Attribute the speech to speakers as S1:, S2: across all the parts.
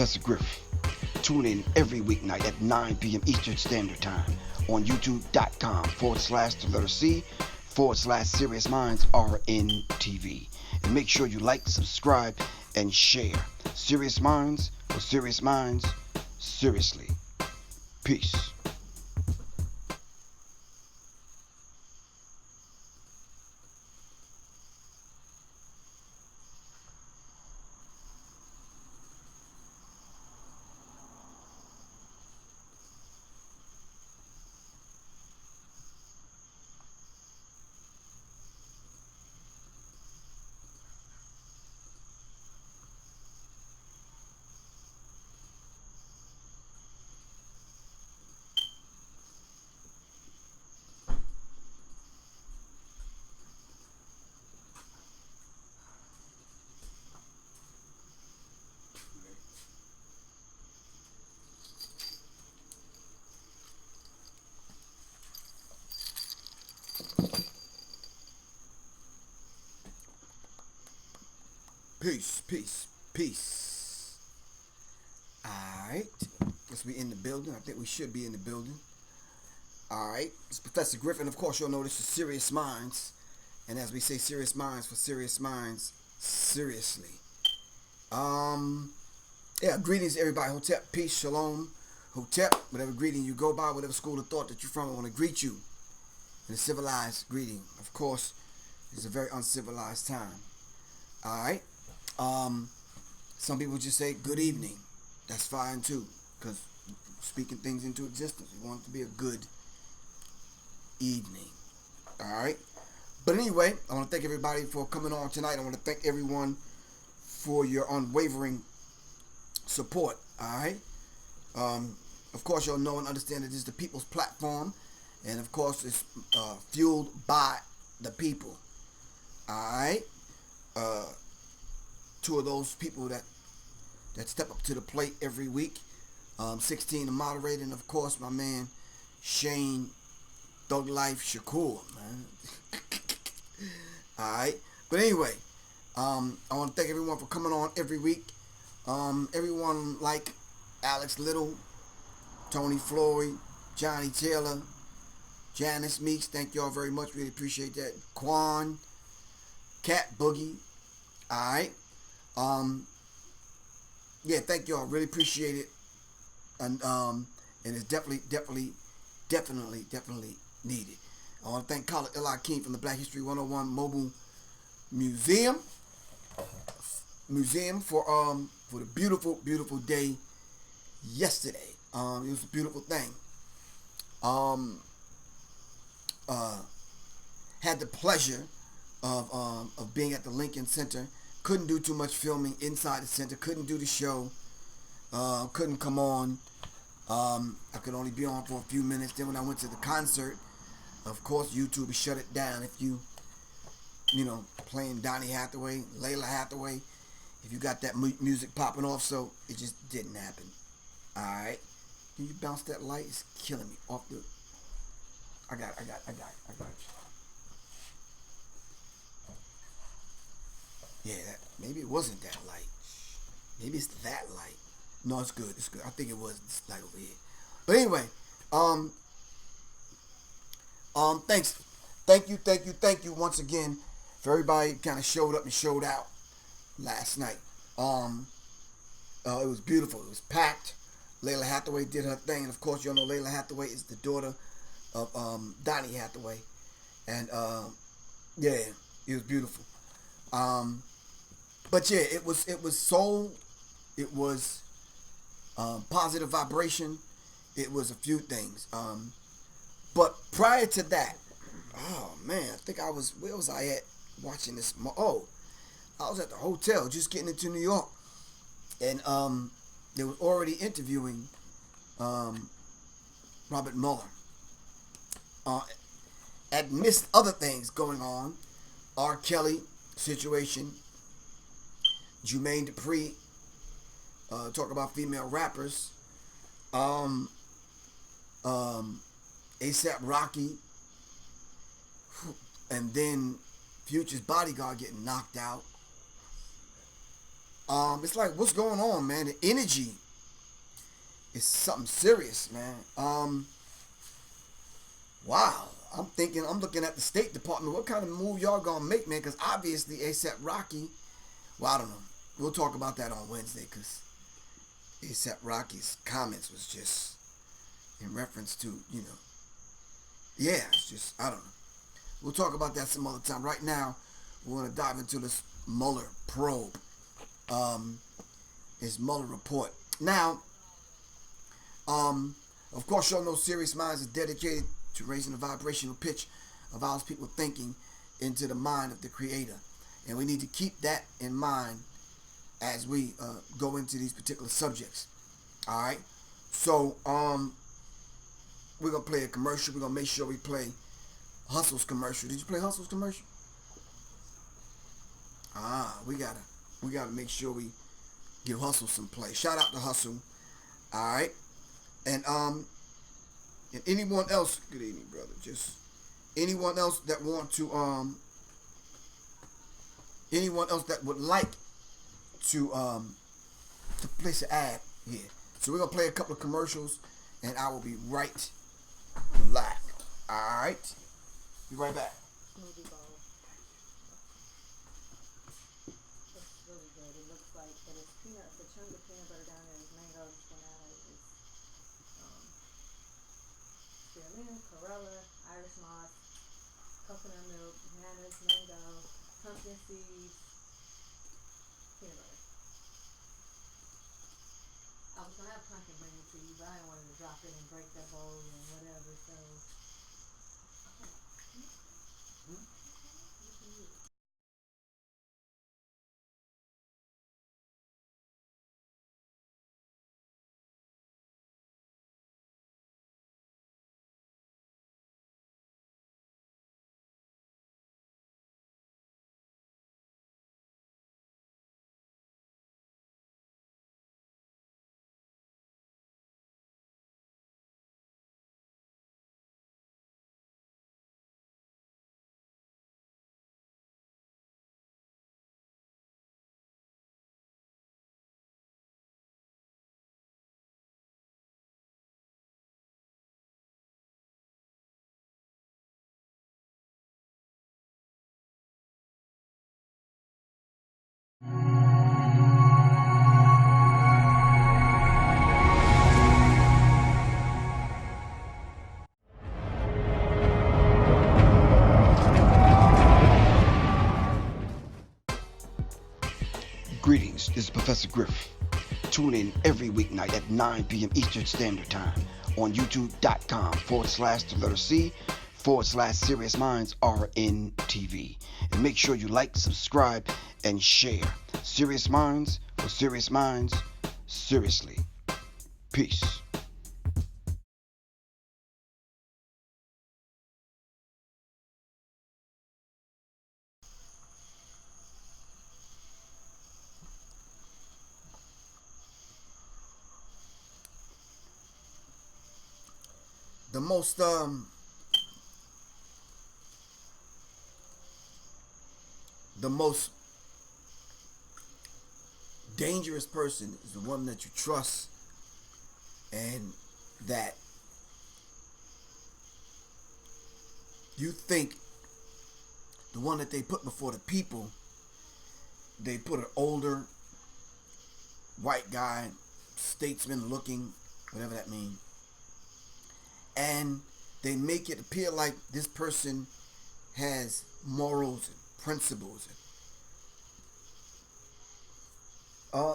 S1: Professor Griff. Tune in every weeknight at 9 p.m. Eastern Standard Time on youtube.com/C/Sirius Mindz RNTV. And make sure you like, subscribe, and share. Sirius Mindz or Sirius Mindz, seriously. Peace. Peace, peace, peace. Alright. Guess we in the building. I think we should be in the building. Alright. It's Professor Griff, and of course you'll know this is Sirius Mindz. And as we say, Sirius Mindz for Sirius Mindz, seriously. Yeah, greetings everybody. Hotep, peace, shalom. Hotep, whatever greeting you go by, whatever school of thought that you're from, I want to greet you in a civilized greeting. Of course, it's a very uncivilized time. Alright. Some people just say good evening. That's fine too, because speaking things into existence, we want it to be a good evening. Alright. But anyway, I want to thank everybody for coming on tonight. I want to thank everyone for your unwavering support. Alright. Of course, you'll know and understand that this is the people's platform, and of course it's fueled by the people. Alright. Two of those people that step up to the plate every week. 16 the moderator, and of course my man Shane Thug Life Shakur, man. Alright. But anyway, I want to thank everyone for coming on every week. Everyone like Alex Little, Tony Floyd, Johnny Taylor, Janice Meeks, thank y'all very much. Really appreciate that. Quan, Cat Boogie. Alright. Yeah, thank y'all. Really appreciate it. And it's definitely needed. I want to thank Khaled Eli King from the Black History 101 Mobile Museum for the beautiful day yesterday. It was a beautiful thing. Had the pleasure of being at the Lincoln Center. Couldn't do too much filming inside the center. Couldn't do the show. Couldn't come on. I could only be on for a few minutes. Then when I went to the concert, of course, YouTube shut it down. If you know, playing Donny Hathaway, Layla Hathaway, if you got that music popping off, so it just didn't happen. All right. Can you bounce that light? It's killing me. Off the. I got you. Yeah, maybe it wasn't that light. Maybe it's that light. No, it's good. It's good. I think it was this light over here. But anyway, thanks. Thank you once again for everybody kind of showed up and showed out last night. It was beautiful. It was packed. Layla Hathaway did her thing, and of course, you all know Layla Hathaway is the daughter of Donny Hathaway, and yeah, it was beautiful. But yeah, it was soul. It was positive vibration. It was a few things. But prior to that, oh man, I think where was I at watching this? Oh, I was at the hotel just getting into New York, and they were already interviewing Robert Mueller. Amidst other things going on, R. Kelly situation, Jermaine Dupri, talk about female rappers, A$AP Rocky, and then Future's bodyguard getting knocked out. It's like, what's going on, man? The energy is something serious, man. Wow. I'm looking at the State Department. What kind of move y'all gonna make, man? Because obviously ASAP Rocky, well, I don't know. We'll talk about that on Wednesday, because ASAP Rocky's comments was just in reference to, yeah, it's just, I don't know. We'll talk about that some other time. Right now, we're going to dive into this Mueller probe. His Mueller report. Now, of course, y'all know Sirius Mindz is dedicated to raising the vibrational pitch of our people thinking into the mind of the Creator. And we need to keep that in mind as we go into these particular subjects. All right? So, we're going to play a commercial. We're going to make sure we play Hustle's commercial. Did you play Hustle's commercial? We gotta make sure we give Hustle some play. Shout out to Hustle. All right. And anyone else, good evening, brother. Just anyone else that want to anyone else that would like to place an ad here. So we're gonna play a couple of commercials, and I will be right back. All right. Be right back.
S2: Smoothie bowl. It's really good. It looks like, but it's peanut, the chunk of peanut butter down there is mango, banana, is spearmint, chlorella, Irish moss, coconut milk, bananas, mango, pumpkin seeds, peanut butter. I was gonna have pumpkin bring it to you, but I didn't want to drop it and break the bowl and whatever, so.
S3: Greetings, this is Professor Griff. Tune in every weeknight at 9 p.m. Eastern Standard Time on youtube.com/C/Sirius Mindz RNTV. And make sure you like, subscribe, and share. Sirius Mindz for Sirius Mindz, seriously. Peace.
S1: The most dangerous person is the one that you trust and that you think, the one that they put before the people. They put an older white guy, statesman looking, whatever that means, and they make it appear like this person has morals and principles.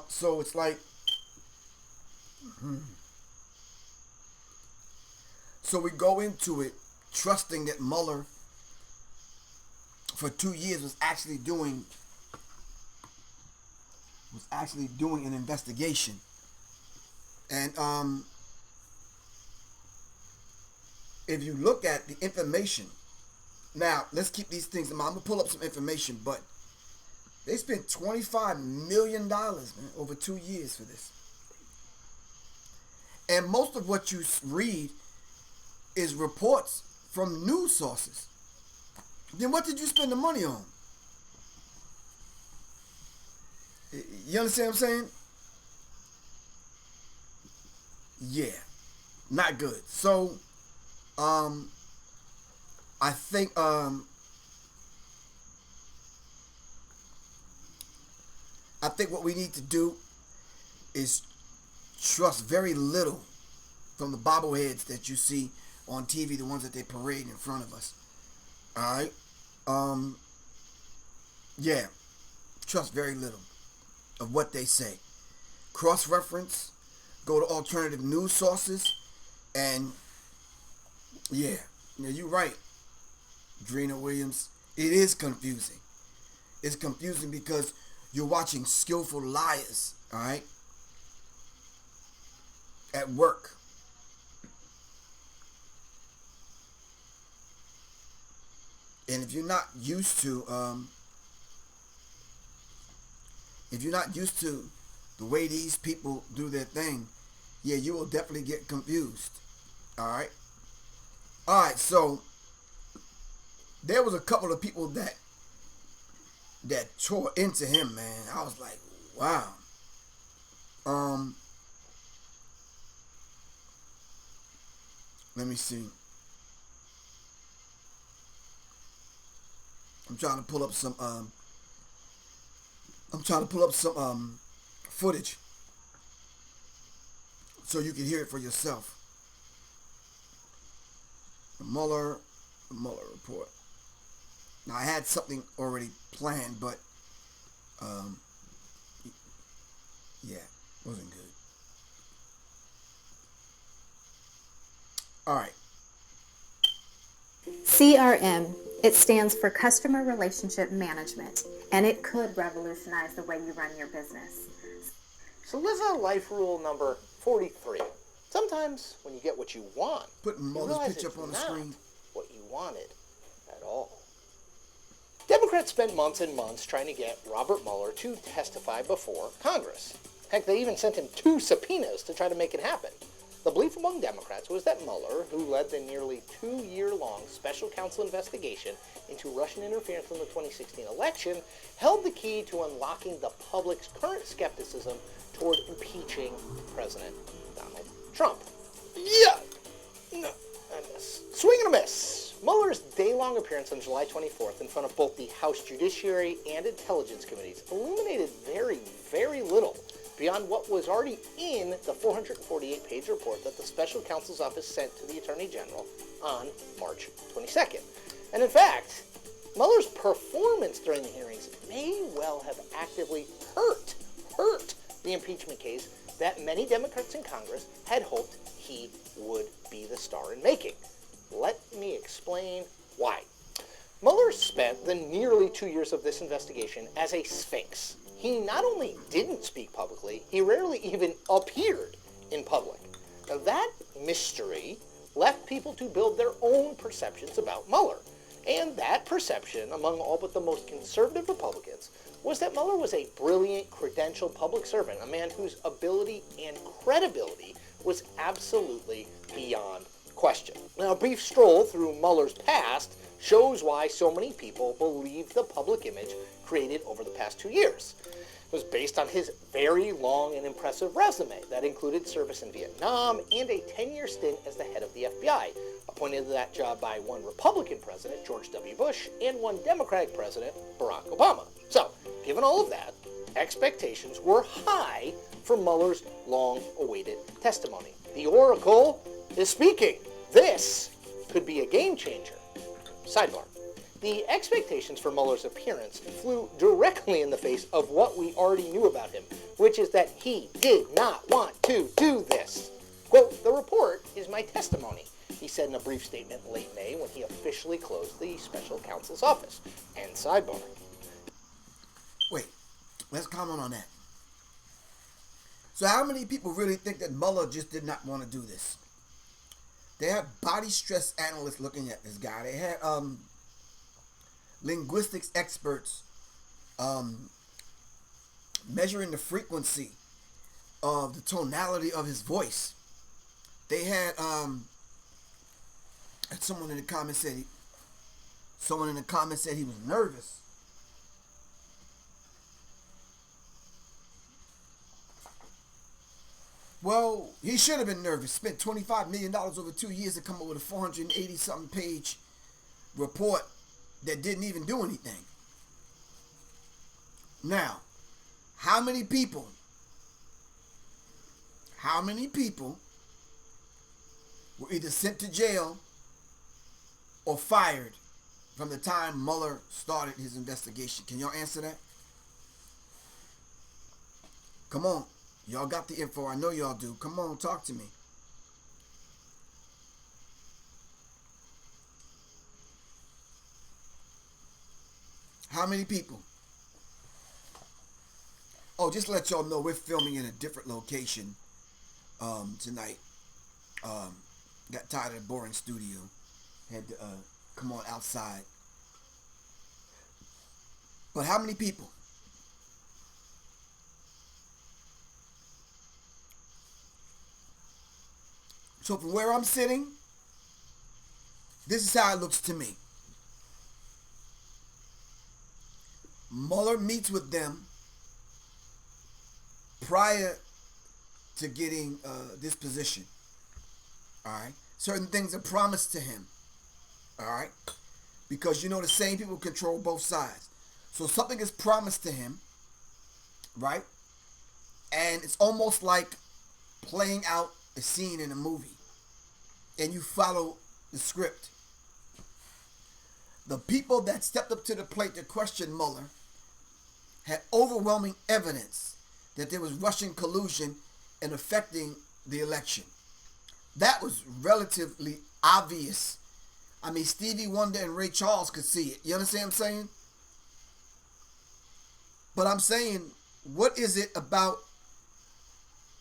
S1: So it's like, so we go into it trusting that Mueller for 2 years was actually doing an investigation. And if you look at the information, now let's keep these things in mind. I'm gonna pull up some information, but they spent $25 million, man, over 2 years for this. And most of what you read is reports from news sources. Then what did you spend the money on? You understand what I'm saying? Yeah, not good. So, I think what we need to do is trust very little from the bobbleheads that you see on TV, the ones that they parade in front of us. All right. Yeah, trust very little of what they say. Cross-reference, go to alternative news sources, and yeah, you're right, Drina Williams. It is confusing. It's confusing because you're watching skillful liars, all right, at work. And if you're not used to the way these people do their thing, yeah, you will definitely get confused. All right. So there was a couple of people that tore into him, man. I was like, wow. Let me see. I'm trying to pull up some footage so you can hear it for yourself. The Mueller Report. Now I had something already planned, but yeah, wasn't good. All right.
S2: CRM, it stands for Customer Relationship Management, and it could revolutionize the way you run your business.
S4: So this is life rule number 43. Sometimes when you get what you want,
S1: Putting Muller's picture up on the screen.
S4: What you wanted at all. Democrats spent months and months trying to get Robert Mueller to testify before Congress. Heck, they even sent him 2 subpoenas to try to make it happen. The belief among Democrats was that Mueller, who led the nearly 2-year-long special counsel investigation into Russian interference in the 2016 election, held the key to unlocking the public's current skepticism toward impeaching President Donald Trump. Yeah! No, I miss. Swing and a miss. Mueller's day-long appearance on July 24th in front of both the House Judiciary and Intelligence Committees illuminated very, very little beyond what was already in the 448-page report that the special counsel's office sent to the Attorney General on March 22nd. And in fact, Mueller's performance during the hearings may well have actively hurt the impeachment case that many Democrats in Congress had hoped he would be the star in making. Let me explain why. Mueller spent the nearly 2 years of this investigation as a sphinx. He not only didn't speak publicly, he rarely even appeared in public. Now that mystery left people to build their own perceptions about Mueller. And that perception, among all but the most conservative Republicans, was that Mueller was a brilliant, credentialed public servant, a man whose ability and credibility was absolutely beyond question. Now, a brief stroll through Mueller's past shows why so many people believe the public image created over the past 2 years. It was based on his very long and impressive resume that included service in Vietnam and a 10-year stint as the head of the FBI, appointed to that job by one Republican president, George W. Bush, and one Democratic president, Barack Obama. So, given all of that, expectations were high for Mueller's long-awaited testimony. The Oracle is speaking. This could be a game changer. Sidebar. The expectations for Mueller's appearance flew directly in the face of what we already knew about him, which is that he did not want to do this. Quote, "The report is my testimony," he said in a brief statement late May when he officially closed the special counsel's office. And sidebar.
S1: Wait, let's comment on that. So how many people really think that Mueller just did not want to do this? They had body stress analysts looking at this guy. They had linguistics experts measuring the frequency of the tonality of his voice. They had someone in the comments said he was nervous. Well, he should have been nervous. Spent $25 million over 2 years to come up with a 480-something page report that didn't even do anything. Now, how many people were either sent to jail or fired from the time Mueller started his investigation? Can y'all answer that? Come on. Y'all got the info. I know y'all do. Come on, talk to me. How many people? Oh, just to let y'all know, we're filming in a different location tonight. Got tired of the boring studio. Had to come on outside. But how many people? So from where I'm sitting, this is how it looks to me. Mueller meets with them prior to getting this position. All right. Certain things are promised to him. All right. Because you know the same people control both sides. So something is promised to him. Right. And it's almost like playing out a scene in a movie. And you follow the script. The people that stepped up to the plate to question Mueller had overwhelming evidence that there was Russian collusion in affecting the election. That was relatively obvious. I mean, Stevie Wonder and Ray Charles could see it. You understand what I'm saying? But I'm saying, what is it about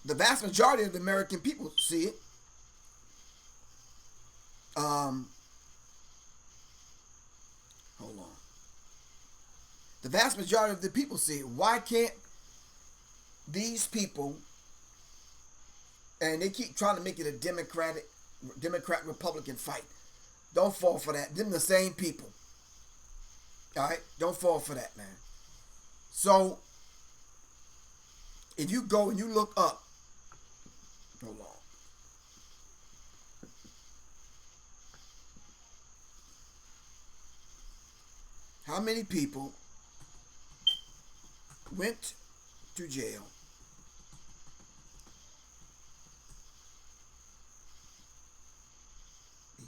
S1: the vast majority of the American people see it? Hold on. The vast majority of the people see it. Why can't these people, and they keep trying to make it a Democrat-Republican fight. Don't fall for that. Them the same people. All right? Don't fall for that, man. So, if you go and you look up, hold on. How many people went to jail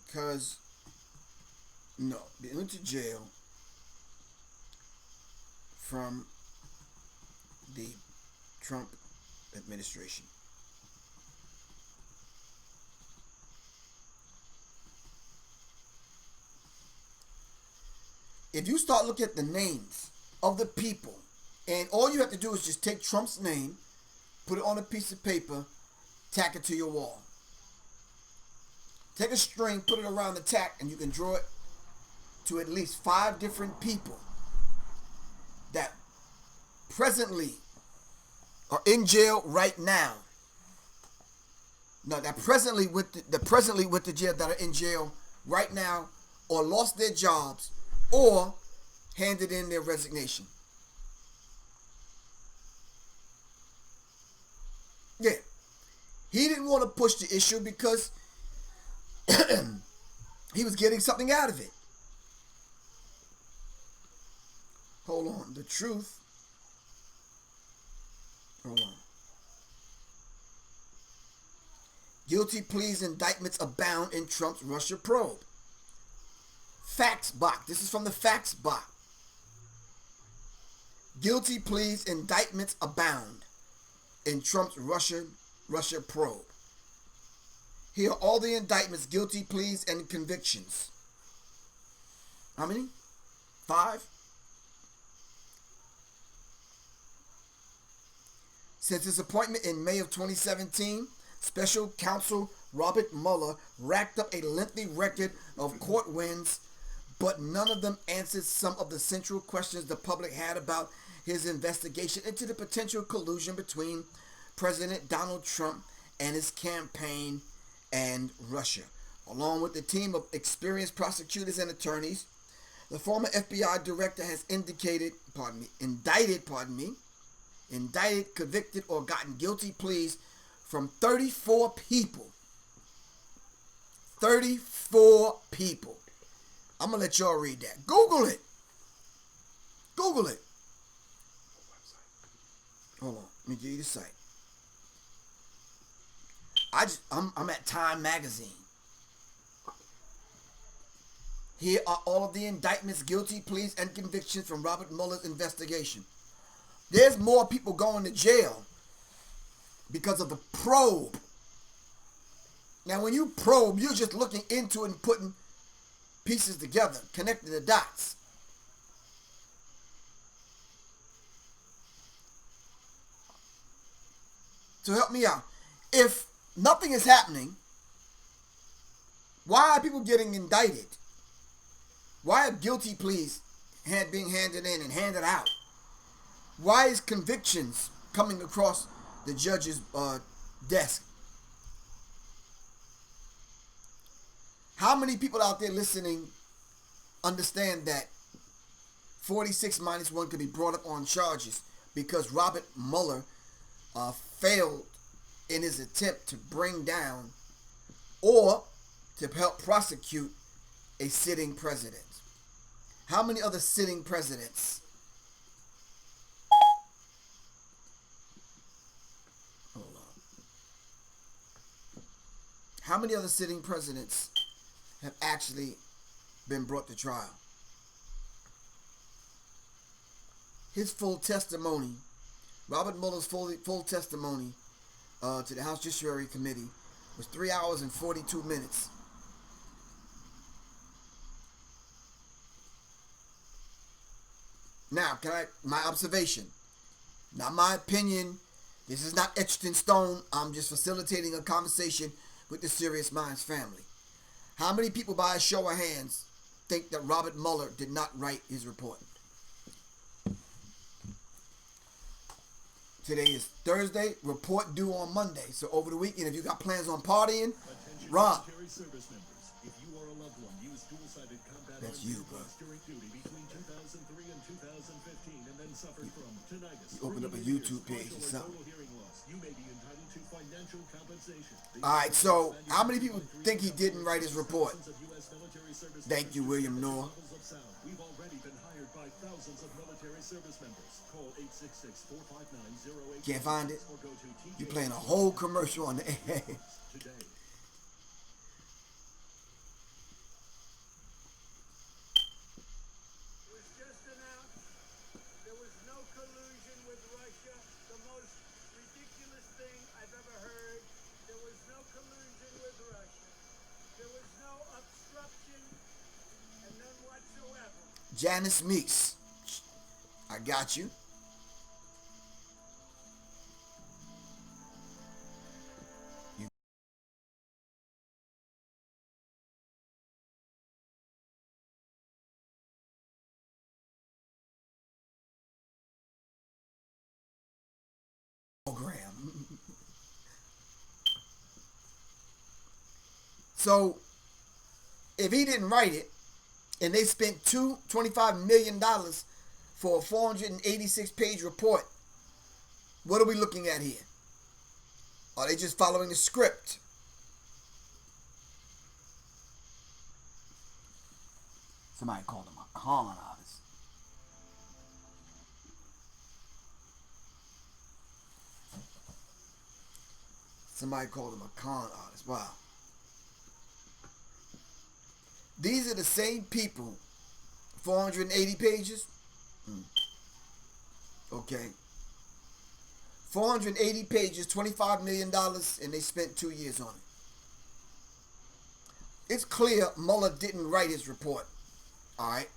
S1: because, no, they went to jail from the Trump administration? If you start looking at the names of the people, and all you have to do is just take Trump's name, put it on a piece of paper, tack it to your wall. Take a string, put it around the tack, and you can draw it to at least 5 different people that presently are in jail right now. No, that presently with the jail that are in jail right now, or lost their jobs, or handed in their resignation. Yeah. He didn't want to push the issue because he was getting something out of it. Hold on. The truth. Hold on. Guilty pleas indictments abound in Trump's Russia probe. Facts box. This is from the facts box. Guilty pleas indictments abound in Trump's Russia probe. Here are all the indictments, guilty pleas, and convictions. How many? 5? Since his appointment in May of 2017, Special Counsel Robert Mueller racked up a lengthy record of court wins, but none of them answered some of the central questions the public had about his investigation into the potential collusion between President Donald Trump and his campaign and Russia. Along with a team of experienced prosecutors and attorneys, the former FBI director has indicted, convicted, or gotten guilty pleas from 34 people. 34 people. I'm going to let y'all read that. Google it. Google it. Hold on. Let me give you the site. I'm at Time Magazine. Here are all of the indictments, guilty pleas, and convictions from Robert Mueller's investigation. There's more people going to jail because of the probe. Now, when you probe, you're just looking into it and putting pieces together, connecting the dots. So help me out. If nothing is happening, why are people getting indicted? Why are guilty pleas being handed in and handed out? Why is convictions coming across the judge's desk? How many people out there listening understand that 46 minus 1 could be brought up on charges because Robert Mueller failed in his attempt to bring down or to help prosecute a sitting president? How many other sitting presidents? Hold on. How many other sitting presidents have actually been brought to trial? His full testimony, Robert Mueller's full testimony to the House Judiciary Committee was 3 hours and 42 minutes. Now, my observation, not my opinion, this is not etched in stone, I'm just facilitating a conversation with the Sirius Mindz family. How many people, by a show of hands, think that Robert Mueller did not write his report? Today is Thursday, report due on Monday. So over the weekend, if you got plans on partying, Rob. That's you, bro. You open up a YouTube page or something. Alright, so how many people think he didn't write his report? Thank you, William Noah. Can't find it? You're playing a whole commercial on the air. Janice Meeks, I got you. Program. So, if he didn't write it, and they spent $25 million for a 486-page report, what are we looking at here? Are they just following the script? Somebody called him a con artist. Somebody called him a con artist. Wow. These are the same people. 480 pages? Okay. 480 pages, $25 million, and they spent 2 years on it. It's clear Mueller didn't write his report. All right.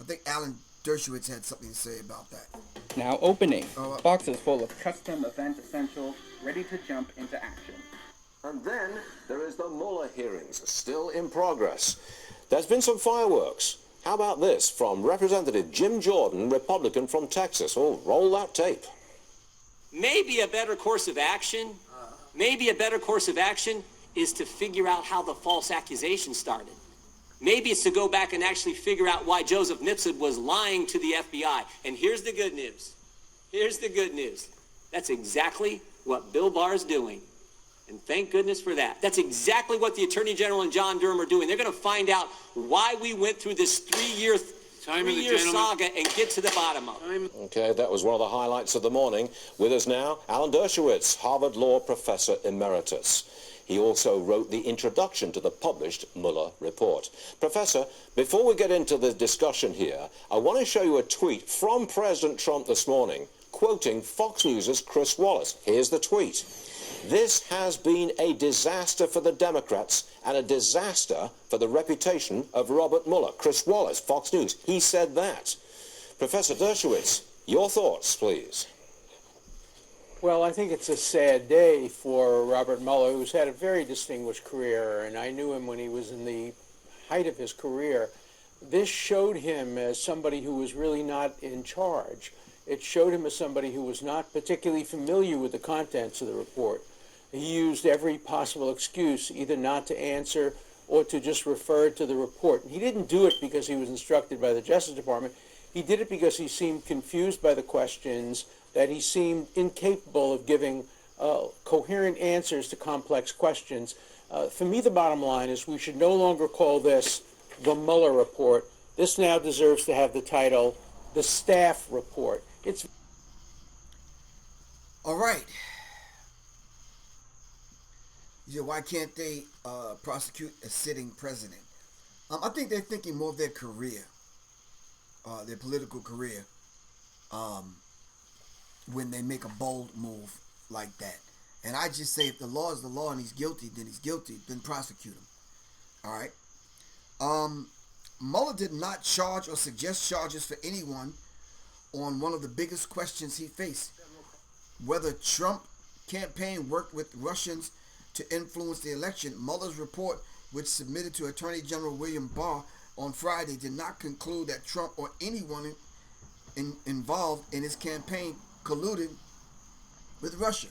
S1: I think Alan Dershowitz had something to say about that.
S5: Now opening. Boxes full of custom event essentials ready to jump into action.
S6: And then there is the Mueller hearings, still in progress. There's been some fireworks. How about this from Representative Jim Jordan, Republican from Texas? Oh, roll that tape.
S7: Maybe a better course of action, is to figure out how the false accusation started. Maybe it's to go back and actually figure out why Joseph Nipsett was lying to the FBI. And here's the good news. That's exactly what Bill Barr's doing. And thank goodness for that. That's exactly what the Attorney General and John Durham are doing. They're going to find out why we went through this three-year saga and get to the bottom of it.
S6: Okay, that was one of the highlights of the morning. With us now, Alan Dershowitz, Harvard Law Professor Emeritus. He also wrote the introduction to the published Mueller Report. Professor, before we get into the discussion here, I want to show you a tweet from President Trump this morning, quoting Fox News' Chris Wallace. Here's the tweet. This has been a disaster for the Democrats and a disaster for the reputation of Robert Mueller. Chris Wallace, Fox News, he said that. Professor Dershowitz, your thoughts, please.
S8: Well, I think it's a sad day for Robert Mueller, who's had a very distinguished career, and I knew him when he was in the height of his career. This showed him as somebody who was really not in charge. It showed him as somebody who was not particularly familiar with the contents of the report. He used every possible excuse, either not to answer or to just refer to the report. He didn't do it because he was instructed by the Justice Department. He did it because he seemed confused by the questions, that he seemed incapable of giving coherent answers to complex questions. For me, the bottom line is we should no longer call this the Mueller Report. This now deserves to have the title, the Staff Report. It's
S1: all right. Yeah, why can't they prosecute a sitting president? I think they're thinking more of their career, their political career, when they make a bold move like that. And I just say, if the law is the law and he's guilty, then he's guilty. Then prosecute him. All right. Mueller did not charge or suggest charges for anyone on one of the biggest questions he faced: whether Trump campaign worked with Russians to influence the election. Mueller's report, which submitted to Attorney General William Barr on Friday, did not conclude that Trump or anyone involved in his campaign colluded with Russia.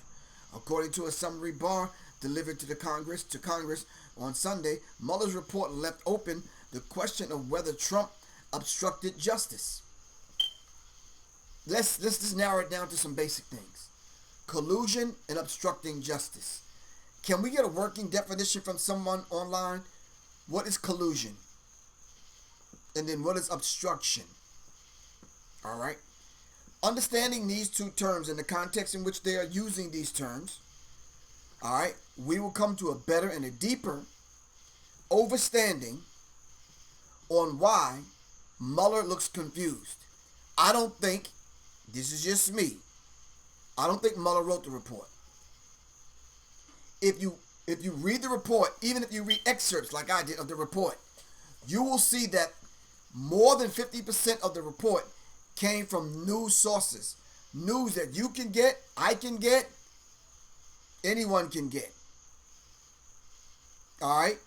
S1: According to a summary Barr delivered to Congress on Sunday, Mueller's report left open the question of whether Trump obstructed justice. Let's just narrow it down to some basic things. Collusion and obstructing justice. Can we get a working definition from someone online? What is collusion? And then what is obstruction? All right. Understanding these two terms in the context in which they are using these terms, all right, we will come to a better and a deeper understanding on why Mueller looks confused. I don't think, this is just me, I don't think Mueller wrote the report. If you read the report, even if you read excerpts like I did of the report, you will see that more than 50% of the report came from news sources. News that you can get, I can get, anyone can get. All right?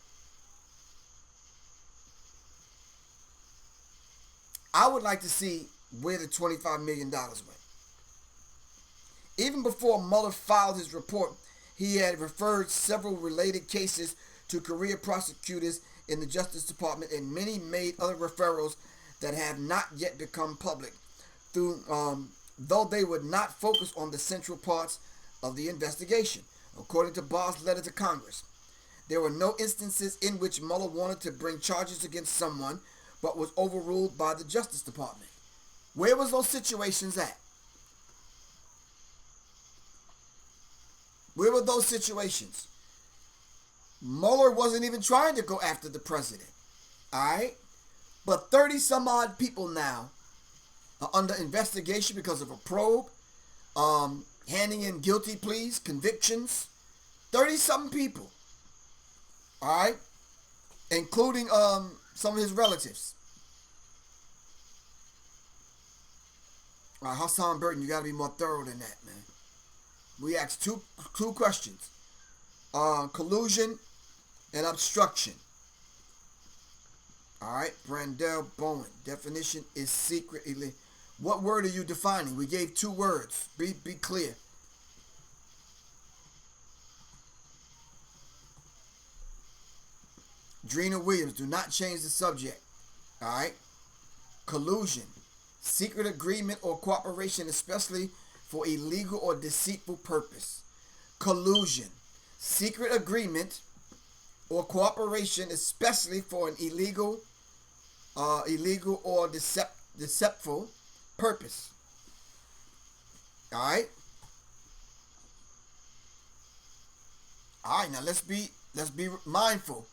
S1: I would like to see where the $25 million went. Even before Mueller filed his report, he had referred several related cases to career prosecutors in the Justice Department, and many made other referrals that have not yet become public, though they would not focus on the central parts of the investigation. According to Barr's letter to Congress, there were no instances in which Mueller wanted to bring charges against someone, but was overruled by the Justice Department. Where was those situations at? Where were those situations? Mueller wasn't even trying to go after the president. All right? But 30 some odd people now are under investigation because of a probe, handing in guilty pleas, convictions. 30 something people. All right? Including some of his relatives. All right, Hassan Burton, you got to be more thorough than that, man. We asked two questions. Collusion and obstruction. All right, Brandel Bowen. Definition is secretly. What word are you defining? We gave two words. Be clear. Drina Williams, do not change the subject. All right? Collusion. Secret agreement or cooperation, especially for illegal or deceitful purpose. collusion, secret agreement, or cooperation, especially for an illegal or deceptful purpose. All right. All right. Now let's be mindful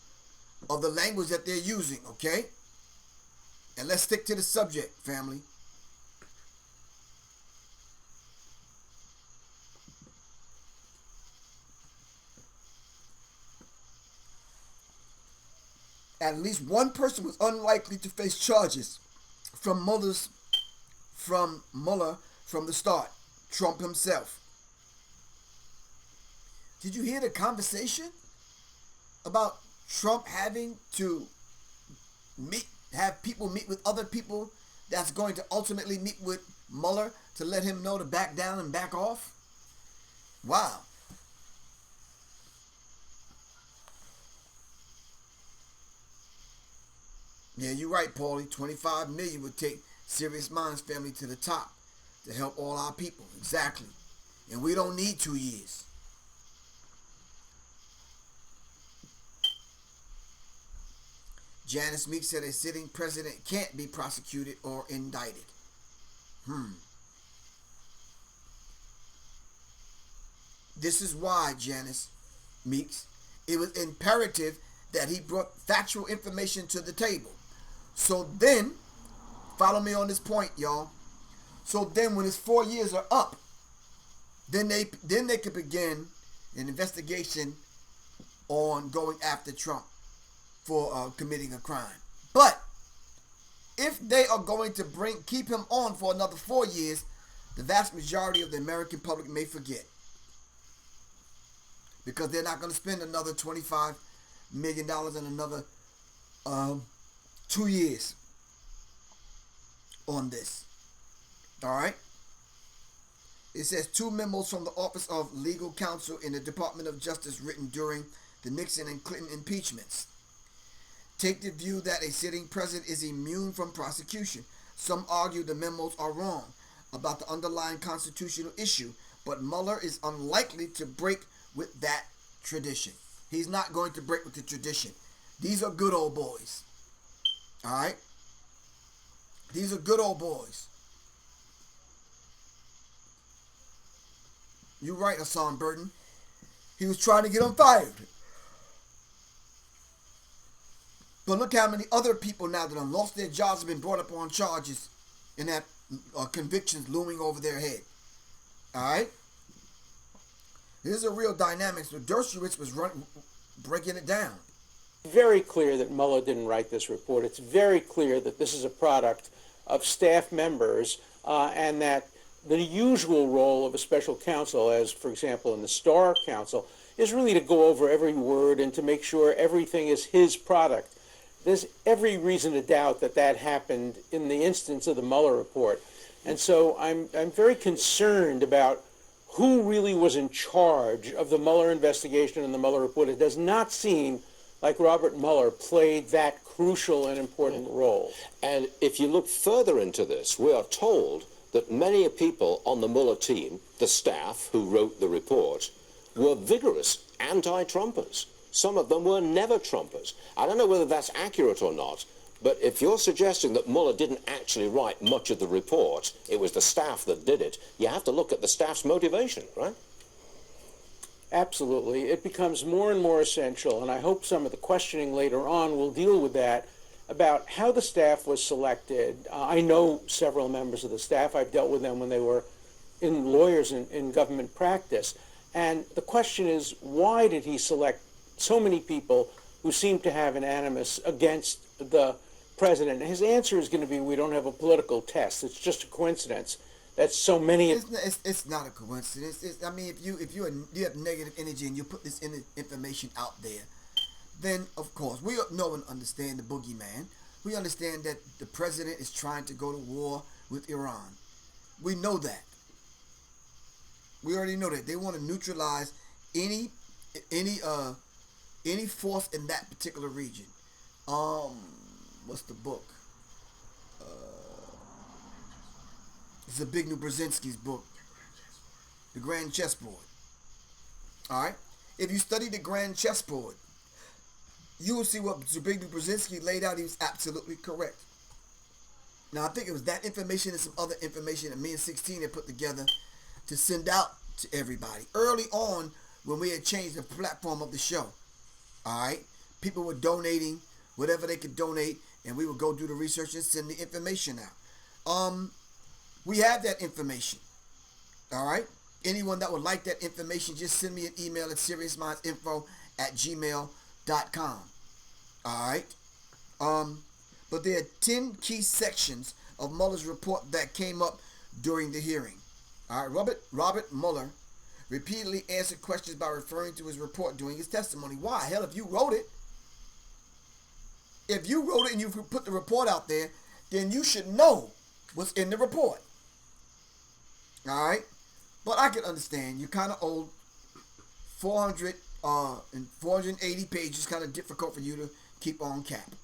S1: of the language that they're using. Okay. And let's stick to the subject, family. At least one person was unlikely to face charges from Mueller from the start. Trump himself. Did you hear the conversation about Trump having to have people meet with other people that's going to ultimately meet with Mueller to let him know to back down and back off? Wow. Yeah, you're right, Paulie. 25 million would take Sirius Mindz family to the top to help all our people. Exactly. And we don't need 2 years. Janice Meeks said a sitting president can't be prosecuted or indicted. This is why, Janice Meeks, it was imperative that he brought factual information to the table. So then, follow me on this point, y'all. So then when his 4 years are up, then they could begin an investigation on going after Trump for committing a crime. But if they are going to keep him on for another 4 years, the vast majority of the American public may forget. Because they're not going to spend another $25 million in another 2 years on this. All right? It says 2 memos from the Office of Legal Counsel in the Department of Justice written during the Nixon and Clinton impeachments take the view that a sitting president is immune from prosecution. Some argue the memos are wrong about the underlying constitutional issue, but Mueller is unlikely to break with that tradition. He's not going to break with the tradition. These are good old boys. All right? These are good old boys. You're right, Hassan Burton. He was trying to get him fired. But look how many other people now that have lost their jobs have been brought up on charges and have convictions looming over their head. All right? Here's a real dynamic. So Dershowitz was breaking it down.
S8: Very clear that Mueller didn't write this report. It's very clear that this is a product of staff members and that the usual role of a special counsel, as for example in the Starr Council, is really to go over every word and to make sure everything is his product. There's every reason to doubt that that happened in the instance of the Mueller report. And so I'm very concerned about who really was in charge of the Mueller investigation and the Mueller report. It does not seem like Robert Mueller played that crucial and important role.
S6: And if you look further into this, we are told that many people on the Mueller team, the staff who wrote the report, were vigorous anti-Trumpers. Some of them were never Trumpers. I don't know whether that's accurate or not, but if you're suggesting that Mueller didn't actually write much of the report, it was the staff that did it, you have to look at the staff's motivation, right?
S8: Absolutely. It becomes more and more essential, and I hope some of the questioning later on will deal with that, about how the staff was selected. I know several members of the staff. I've dealt with them when they were lawyers in government practice. And the question is, why did he select so many people who seem to have an animus against the president? His answer is going to be, we don't have a political test. It's just a coincidence that so many...
S1: It's not a coincidence. I mean, if you have negative energy and you put this information out there, then, of course, we know and understand the boogeyman. We understand that the president is trying to go to war with Iran. We know that. We already know that. They want to neutralize any force in that particular region. What's the book? It's Zbigniew Brzezinski's book, The Grand Chessboard. All right? If you study the grand chessboard, you will see what Zbigniew Brzezinski laid out. He was absolutely correct. Now, I think it was that information and some other information that me and 16 had put together to send out to everybody. Early on, when we had changed the platform of the show, all right? People were donating whatever they could donate, and we would go do the research and send the information out. We have that information, all right? Anyone that would like that information, just send me an email at siriusmindzinfo@gmail.com, all right? But there are 10 key sections of Mueller's report that came up during the hearing. All right, Robert Mueller repeatedly answered questions by referring to his report during his testimony. Why? Hell, if you wrote it and you put the report out there, then you should know what's in the report. All right? But I can understand. You're kind of old. 480 pages, kind of difficult for you to keep on cap.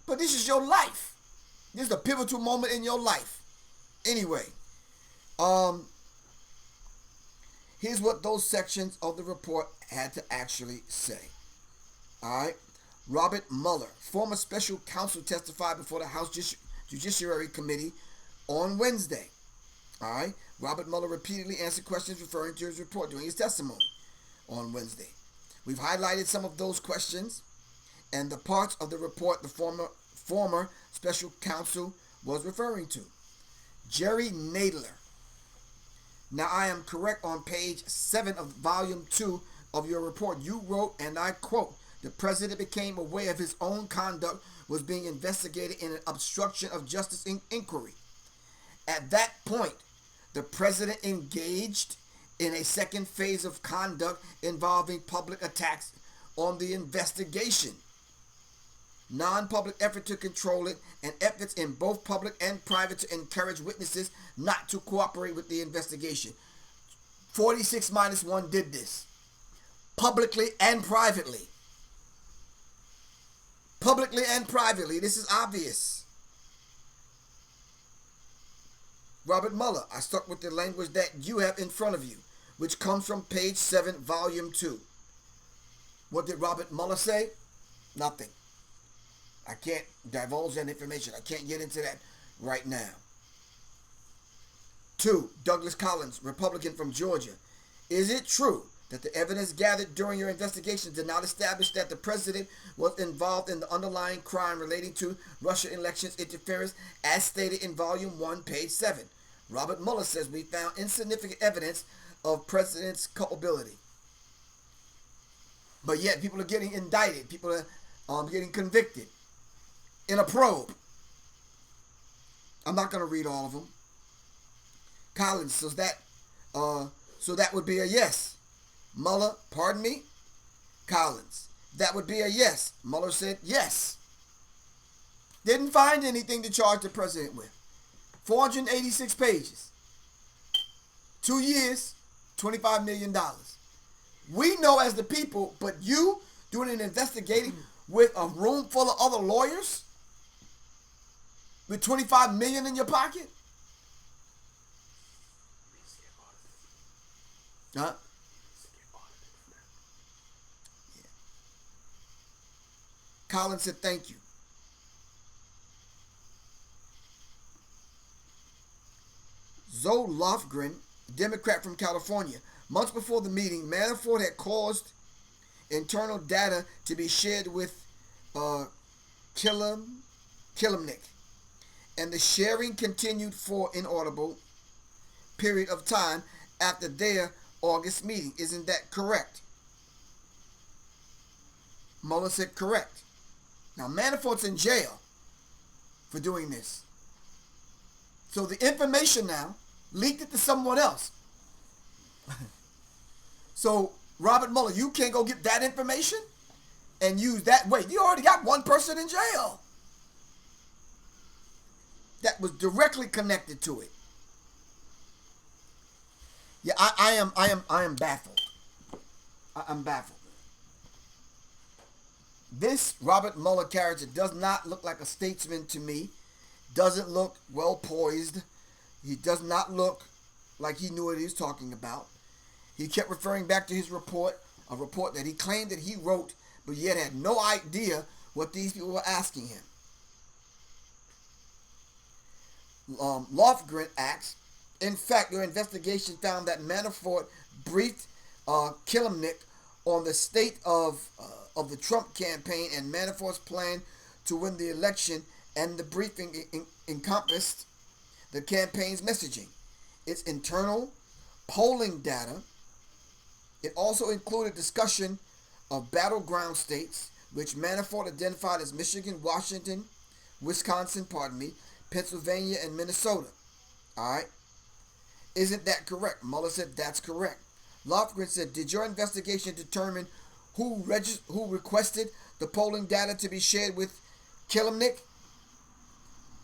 S1: But this is your life. This is a pivotal moment in your life. Anyway, here's what those sections of the report had to actually say. All right. Robert Mueller, former special counsel, testified before the House Judiciary Committee on Wednesday. All right. Robert Mueller repeatedly answered questions referring to his report during his testimony on Wednesday. We've highlighted some of those questions and the parts of the report the former special counsel was referring to. Jerry Nadler. Now, I am correct on page 7 of volume 2 of your report. You wrote, and I quote, "The president became aware of his own conduct was being investigated in an obstruction of justice inquiry. At that point, the president engaged in a second phase of conduct involving public attacks on the investigation, non-public effort to control it, and efforts in both public and private to encourage witnesses not to cooperate with the investigation." 46-1 did this. Publicly and privately. Publicly and privately. This is obvious. Robert Mueller, I stuck with the language that you have in front of you, which comes from page 7, volume 2. What did Robert Mueller say? Nothing. I can't divulge that information. I can't get into that right now. 2, Douglas Collins, Republican from Georgia. Is it true that the evidence gathered during your investigation did not establish that the president was involved in the underlying crime relating to Russia elections interference as stated in volume 1, page 7? Robert Mueller says we found insignificant evidence of president's culpability. But yet people are getting indicted. People are getting convicted in a probe. I'm not going to read all of them. Collins, so that would be a yes. Mueller, pardon me? Collins, that would be a yes. Mueller said yes. Didn't find anything to charge the president with. 486 pages. 2 years, $25 million. We know as the people, but you doing an investigating with a room full of other lawyers? With $25 million in your pocket? Huh? Yeah. Collins said thank you. Zoe Lofgren, Democrat from California. Months before the meeting, Manafort had caused internal data to be shared with Kilimnik, and the sharing continued for inaudible period of time after their August meeting. Isn't that correct? Mueller said correct. Now Manafort's in jail for doing this. So the information now leaked it to someone else. So Robert Mueller, you can't go get that information and use that. Wait, you already got one person in jail that was directly connected to it. Yeah, I am baffled. I'm baffled. This Robert Mueller character does not look like a statesman to me. Doesn't look well poised. He does not look like he knew what he was talking about. He kept referring back to his report, a report that he claimed that he wrote, but yet had no idea what these people were asking him. Lofgren asks, in fact, your investigation found that Manafort briefed Kilimnik on the state of the Trump campaign and Manafort's plan to win the election, and the briefing encompassed the campaign's messaging, its internal polling data. It also included discussion of battleground states, which Manafort identified as Michigan, Washington, Wisconsin, Pennsylvania, and Minnesota. All right. Isn't that correct? Mueller said that's correct. Lofgren said, did your investigation determine who requested the polling data to be shared with Kilimnik?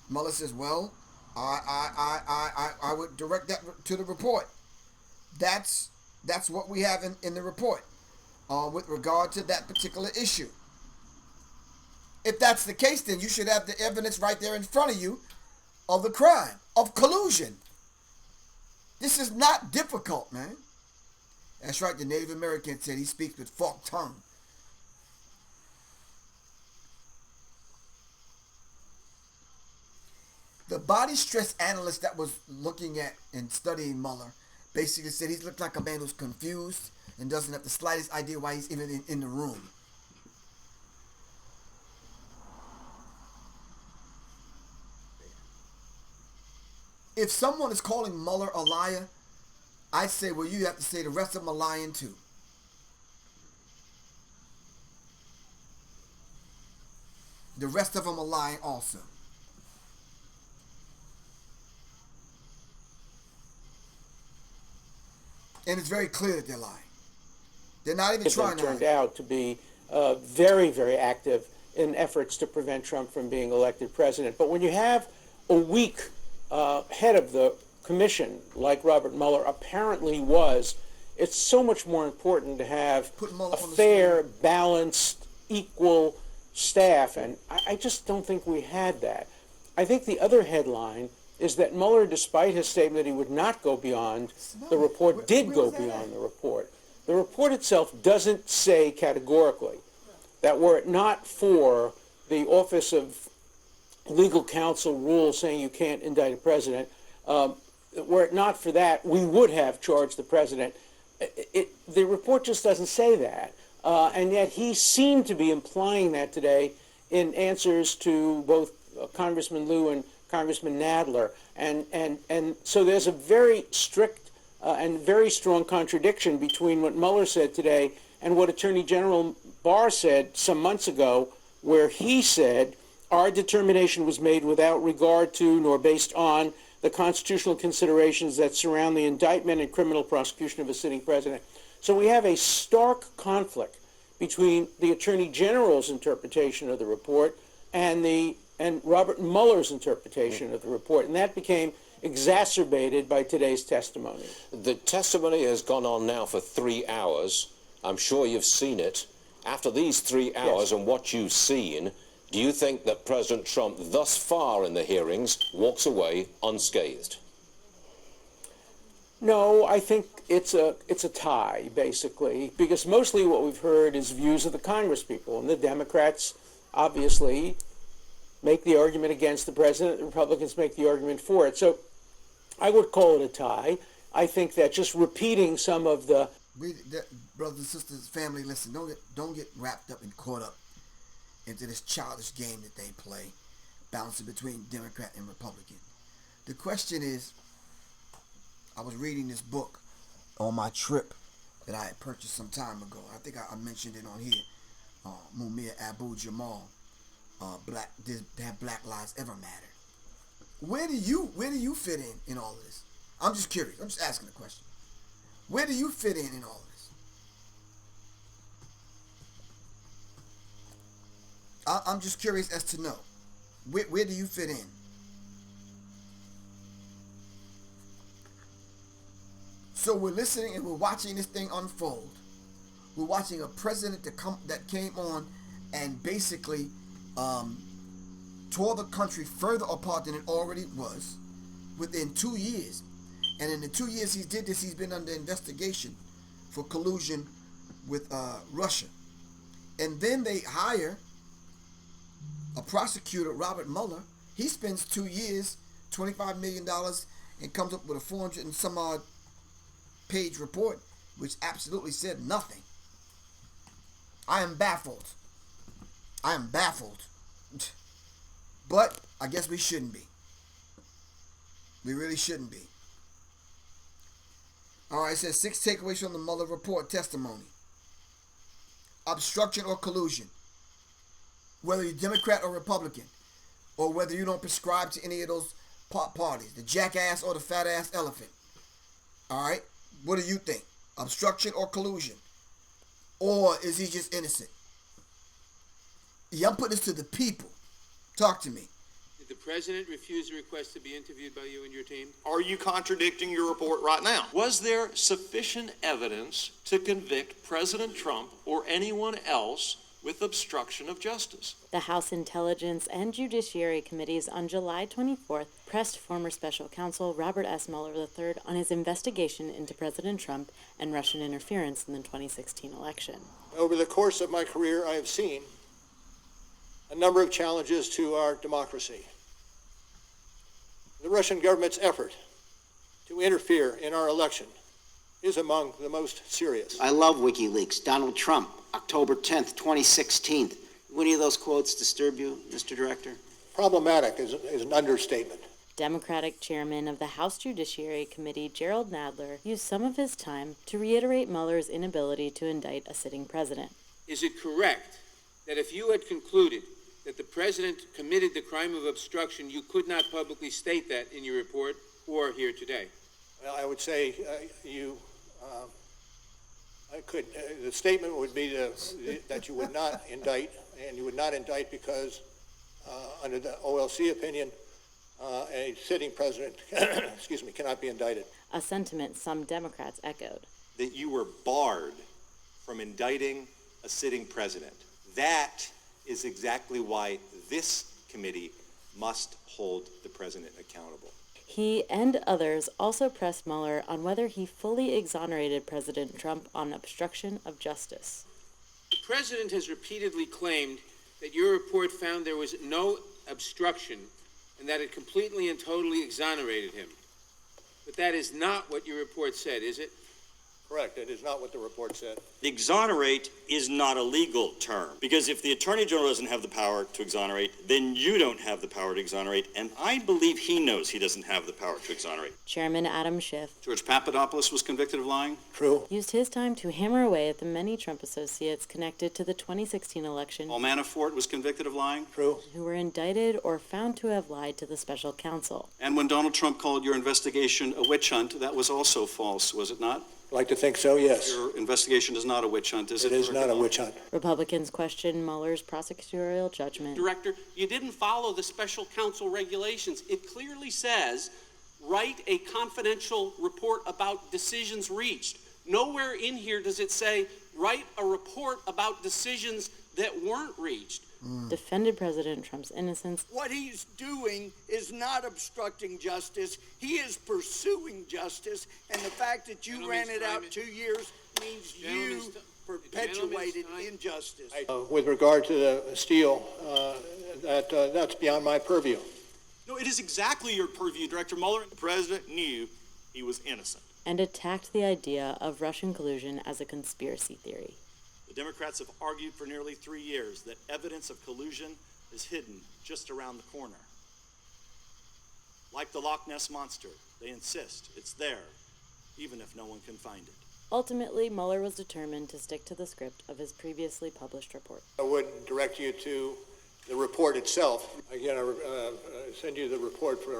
S1: Mueller says, well, I would direct that to the report. That's what we have in the report with regard to that particular issue. If that's the case, then you should have the evidence right there in front of you of the crime, of collusion. This is not difficult, man. That's right, the Native American said he speaks with forked tongue. The body stress analyst that was looking at and studying Mueller basically said he looked like a man who's confused and doesn't have the slightest idea why he's even in the room. If someone is calling Mueller a liar, I say, well, you have to say the rest of them are lying too. The rest of them are lying also. And it's very clear that they're lying. They're not even trying to hide.
S8: Turned out to be very, very active in efforts to prevent Trump from being elected president. But when you have a weak head of the commission, like Robert Mueller apparently was, it's so much more important to have a fair, balanced, equal staff. And I just don't think we had that. I think the other headline is that Mueller, despite his statement that he would not go beyond the report, did go beyond the report. The report itself doesn't say categorically that were it not for the Office of Legal Counsel rule saying you can't indict a president, were it not for that, we would have charged the president. The report just doesn't say that. And yet he seemed to be implying that today in answers to both Congressman Liu and Congressman Nadler. And so there's a very strict and very strong contradiction between what Mueller said today and what Attorney General Barr said some months ago, where he said, our determination was made without regard to nor based on the constitutional considerations that surround the indictment and criminal prosecution of a sitting president. So we have a stark conflict between the Attorney General's interpretation of the report and Robert Mueller's interpretation of the report, and that became exacerbated by today's testimony.
S6: The testimony has gone on now for 3 hours. I'm sure you've seen it. After these 3 hours and what you've seen, do you think that President Trump, thus far in the hearings, walks away unscathed?
S8: No, I think it's a tie, basically, because mostly what we've heard is views of the Congresspeople, and the Democrats obviously make the argument against the president, the Republicans make the argument for it. So I would call it a tie. I think that just repeating some of the...
S1: brothers and sisters, family, listen, don't get wrapped up and caught up into this childish game that they play, bouncing between Democrat and Republican. The question is, I was reading this book on my trip that I had purchased some time ago. I think I mentioned it on here. Mumia Abu-Jamal, Have Black Lives Ever Matter? Where do you fit in all of this? I'm just curious. I'm just asking a question. Where do you fit in all of this? I'm just curious as to know. Where do you fit in? So we're listening and we're watching this thing unfold. We're watching a president that came on and basically tore the country further apart than it already was within 2 years. And in the 2 years he did this, he's been under investigation for collusion with Russia. And then they hire a prosecutor, Robert Mueller. He spends 2 years, $25 million, and comes up with a 400 and some odd page report, which absolutely said nothing. I am baffled. But I guess we shouldn't be. We really shouldn't be. All right, it says 6 takeaways from the Mueller Report testimony. Obstruction or collusion. Whether you're Democrat or Republican, or whether you don't prescribe to any of those parties, the jackass or the fat ass elephant. All right, what do you think? Obstruction or collusion? Or is he just innocent? Yeah, I'm putting this to the people. Talk to me.
S9: Did the president refuse a request to be interviewed by you and your team?
S10: Are you contradicting your report right now? Was there sufficient evidence to convict President Trump or anyone else with obstruction of justice?
S11: The House Intelligence and Judiciary Committees on July 24th pressed former special counsel Robert S. Mueller III on his investigation into President Trump and Russian interference in the 2016 election.
S8: Over the course of my career, I have seen a number of challenges to our democracy. The Russian government's effort to interfere in our election is among the most serious.
S3: I love WikiLeaks. Donald Trump, October 10th, 2016. Do any of those quotes disturb you, Mr. Director?
S8: Problematic is an understatement.
S11: Democratic chairman of the House Judiciary Committee, Gerald Nadler, used some of his time to reiterate Mueller's inability to indict a sitting president.
S9: Is it correct that if you had concluded that the president committed the crime of obstruction, you could not publicly state that in your report or here today?
S8: Well, I would say the statement would be that you would not indict, and you would not indict because under the OLC opinion, a sitting president, cannot be indicted.
S11: A sentiment some Democrats echoed.
S10: That you were barred from indicting a sitting president. That is exactly why this committee must hold the president accountable.
S11: He and others also pressed Mueller on whether he fully exonerated President Trump on obstruction of justice.
S9: The president has repeatedly claimed that your report found there was no obstruction and that it completely and totally exonerated him. But that is not what your report said, is it?
S8: Correct. It is not what the report said.
S12: Exonerate is not a legal term, because if the Attorney General doesn't have the power to exonerate, then you don't have the power to exonerate, and I believe he knows he doesn't have the power to exonerate.
S11: Chairman Adam Schiff,
S12: George Papadopoulos was convicted of lying.
S8: True.
S11: Used his time to hammer away at the many Trump associates connected to the 2016 election.
S12: Paul Manafort was convicted of lying.
S8: True.
S11: Who were indicted or found to have lied to the special counsel.
S12: And when Donald Trump called your investigation a witch hunt, that was also false, was it not?
S8: I'd like to think so, yes.
S12: Your investigation is not a witch hunt, is it?
S8: It is not a witch hunt.
S11: Republicans questioned Mueller's prosecutorial judgment.
S13: Director, you didn't follow the special counsel regulations. It clearly says, write a confidential report about decisions reached. Nowhere in here does it say, write a report about decisions that weren't reached.
S11: Defended President Trump's innocence.
S14: What he's doing is not obstructing justice. He is pursuing justice, and the fact that you ran it out 2 years means you perpetuated injustice.
S8: With regard to the steel, that's beyond my purview.
S12: No, it is exactly your purview, Director Mueller. The president knew he was innocent.
S11: And attacked the idea of Russian collusion as a conspiracy theory.
S12: The Democrats have argued for nearly 3 years that evidence of collusion is hidden just around the corner. Like the Loch Ness Monster, they insist it's there, even if no one can find it.
S11: Ultimately, Mueller was determined to stick to the script of his previously published report.
S8: I would direct you to the report itself. Again, I send you the report for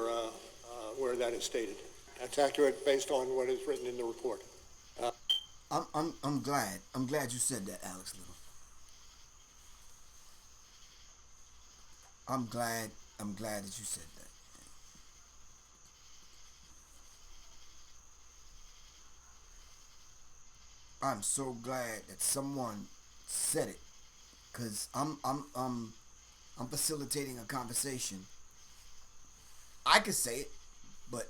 S8: where that is stated. That's accurate based on what is written in the report.
S1: I'm glad. I'm glad you said that, Alex Little. I'm glad that you said that. I'm so glad that someone said it, because I'm facilitating a conversation. I could say it, but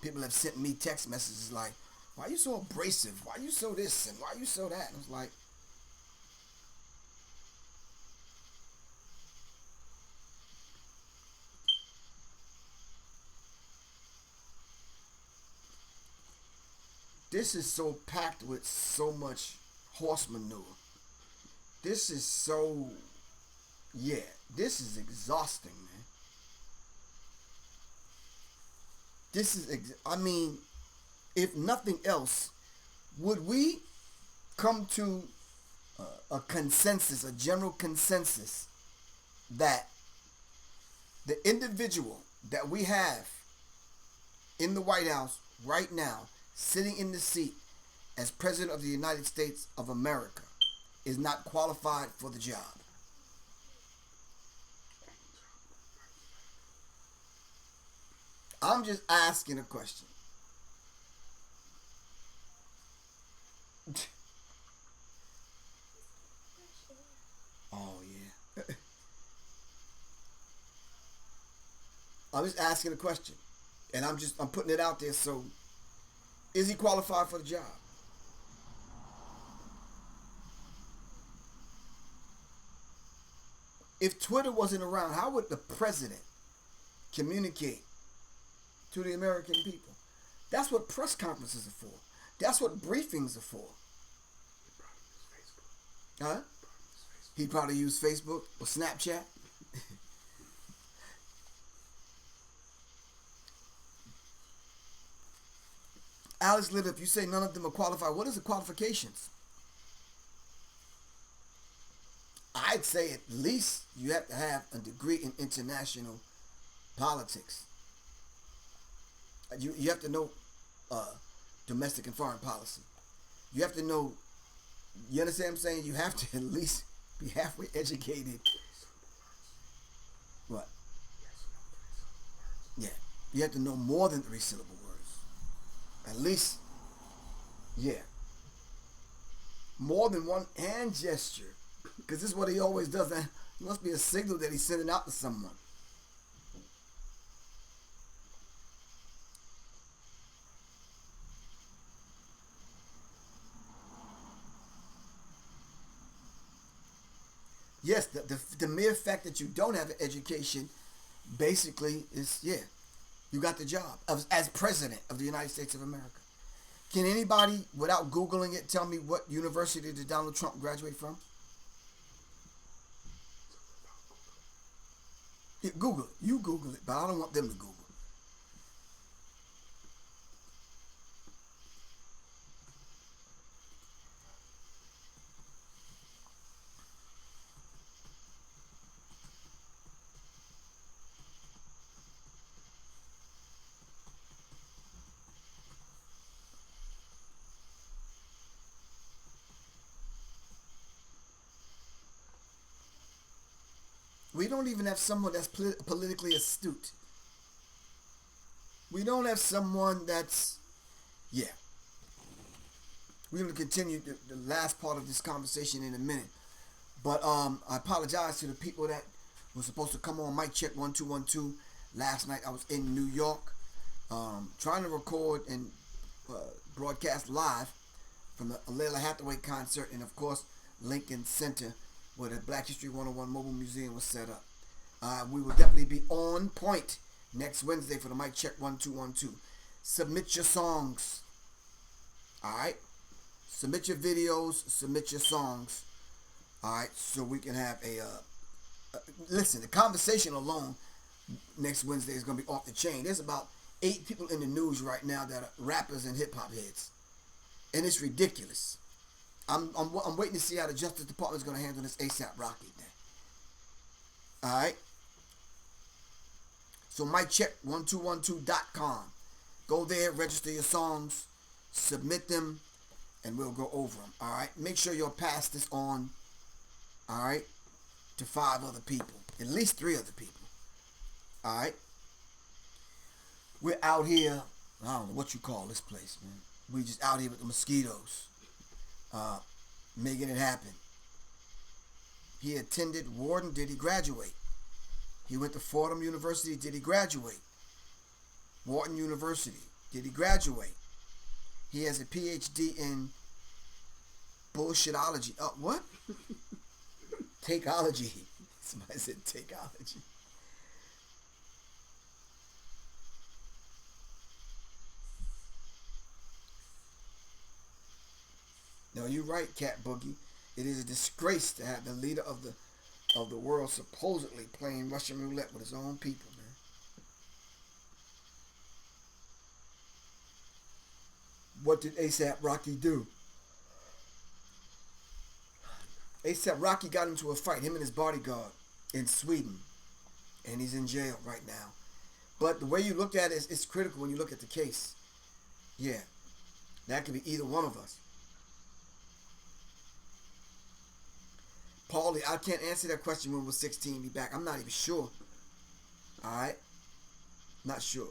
S1: people have sent me text messages like, Why you so abrasive? Why you so this and why you so that? And it's like, this is so packed with so much horse manure. This is so, yeah, this is exhausting, man. This is, I mean, if nothing else, would we come to a consensus, a general consensus, that the individual that we have in the White House right now, sitting in the seat as President of the United States of America, is not qualified for the job? I'm just asking a question. Oh, yeah. I'm just asking a question. And I'm putting it out there. So, is he qualified for the job? If Twitter wasn't around, how would the president communicate to the American people? That's what press conferences are for. That's what briefings are for. Huh? He probably used Facebook or Snapchat. Alex Litter, if you say none of them are qualified, what is the qualifications? I'd say at least you have to have a degree in international politics. You have to know domestic and foreign policy. You have to know, you understand what I'm saying? You have to at least be halfway educated. What? Yeah. You have to know more than 3 syllable words. At least, yeah. More than one hand gesture. Because this is what he always does. That must be a signal that he's sending out to someone. Yes, the mere fact that you don't have an education basically is, yeah, you got the job as President of the United States of America. Can anybody, without Googling it, tell me what university did Donald Trump graduate from? Yeah, Google it. You Google it, but I don't want them to Google it. We don't even have someone that's politically astute. We don't have someone that's, yeah. We're going to continue the last part of this conversation in a minute. But I apologize to the people that were supposed to come on Mic Check 1 2 1 2. Last night I was in New York trying to record and broadcast live from the Layla Hathaway concert, and of course Lincoln Center, where the Black History 101 Mobile Museum was set up. We will definitely be on point next Wednesday for the Mic Check 1 2 1 2. Submit your songs. Alright? Submit your videos, submit your songs. Alright, so we can have listen, the conversation alone next Wednesday is going to be off the chain. There's about 8 people in the news right now that are rappers and hip-hop heads. And it's ridiculous. I'm waiting to see how the Justice Department is going to handle this ASAP Rocky thing. Alright? So miccheck1212.com. Go there, register your songs, submit them, and we'll go over them. Alright? Make sure you'll pass this on, alright, to 5 other people. At least 3 other people. Alright? We're out here, I don't know what you call this place, man. We just out here with the mosquitoes. Making it happen. He attended Wharton. Did he graduate? He went to Fordham University. Did he graduate? Wharton University. Did he graduate? He has a PhD in bullshitology. What? Takeology. Somebody said takeology. No, you're right, Cat Boogie. It is a disgrace to have the leader of the world supposedly playing Russian roulette with his own people, man. What did ASAP Rocky do? ASAP Rocky got into a fight, him and his bodyguard, in Sweden. And he's in jail right now. But the way you look at it, it's critical when you look at the case. Yeah. That could be either one of us. Paulie, I can't answer that question when we're 16 be back. I'm not even sure. Alright? Not sure.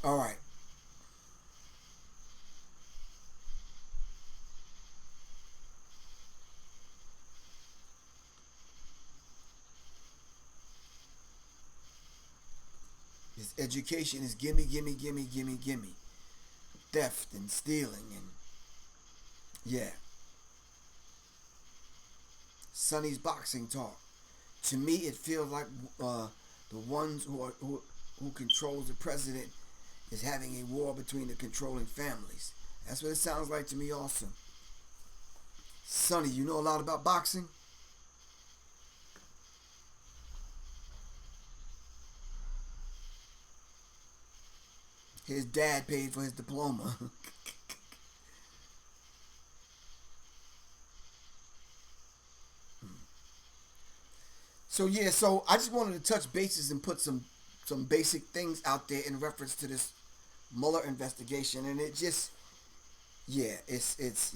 S1: Alright. His education is gimme, gimme, gimme, gimme, gimme. Theft and stealing and yeah. Sonny's boxing talk. To me, it feels like the ones who controls the president is having a war between the controlling families. That's what it sounds like to me also. Sonny, you know a lot about boxing? His dad paid for his diploma. So I just wanted to touch bases and put some basic things out there in reference to this Mueller investigation, and it just, it's.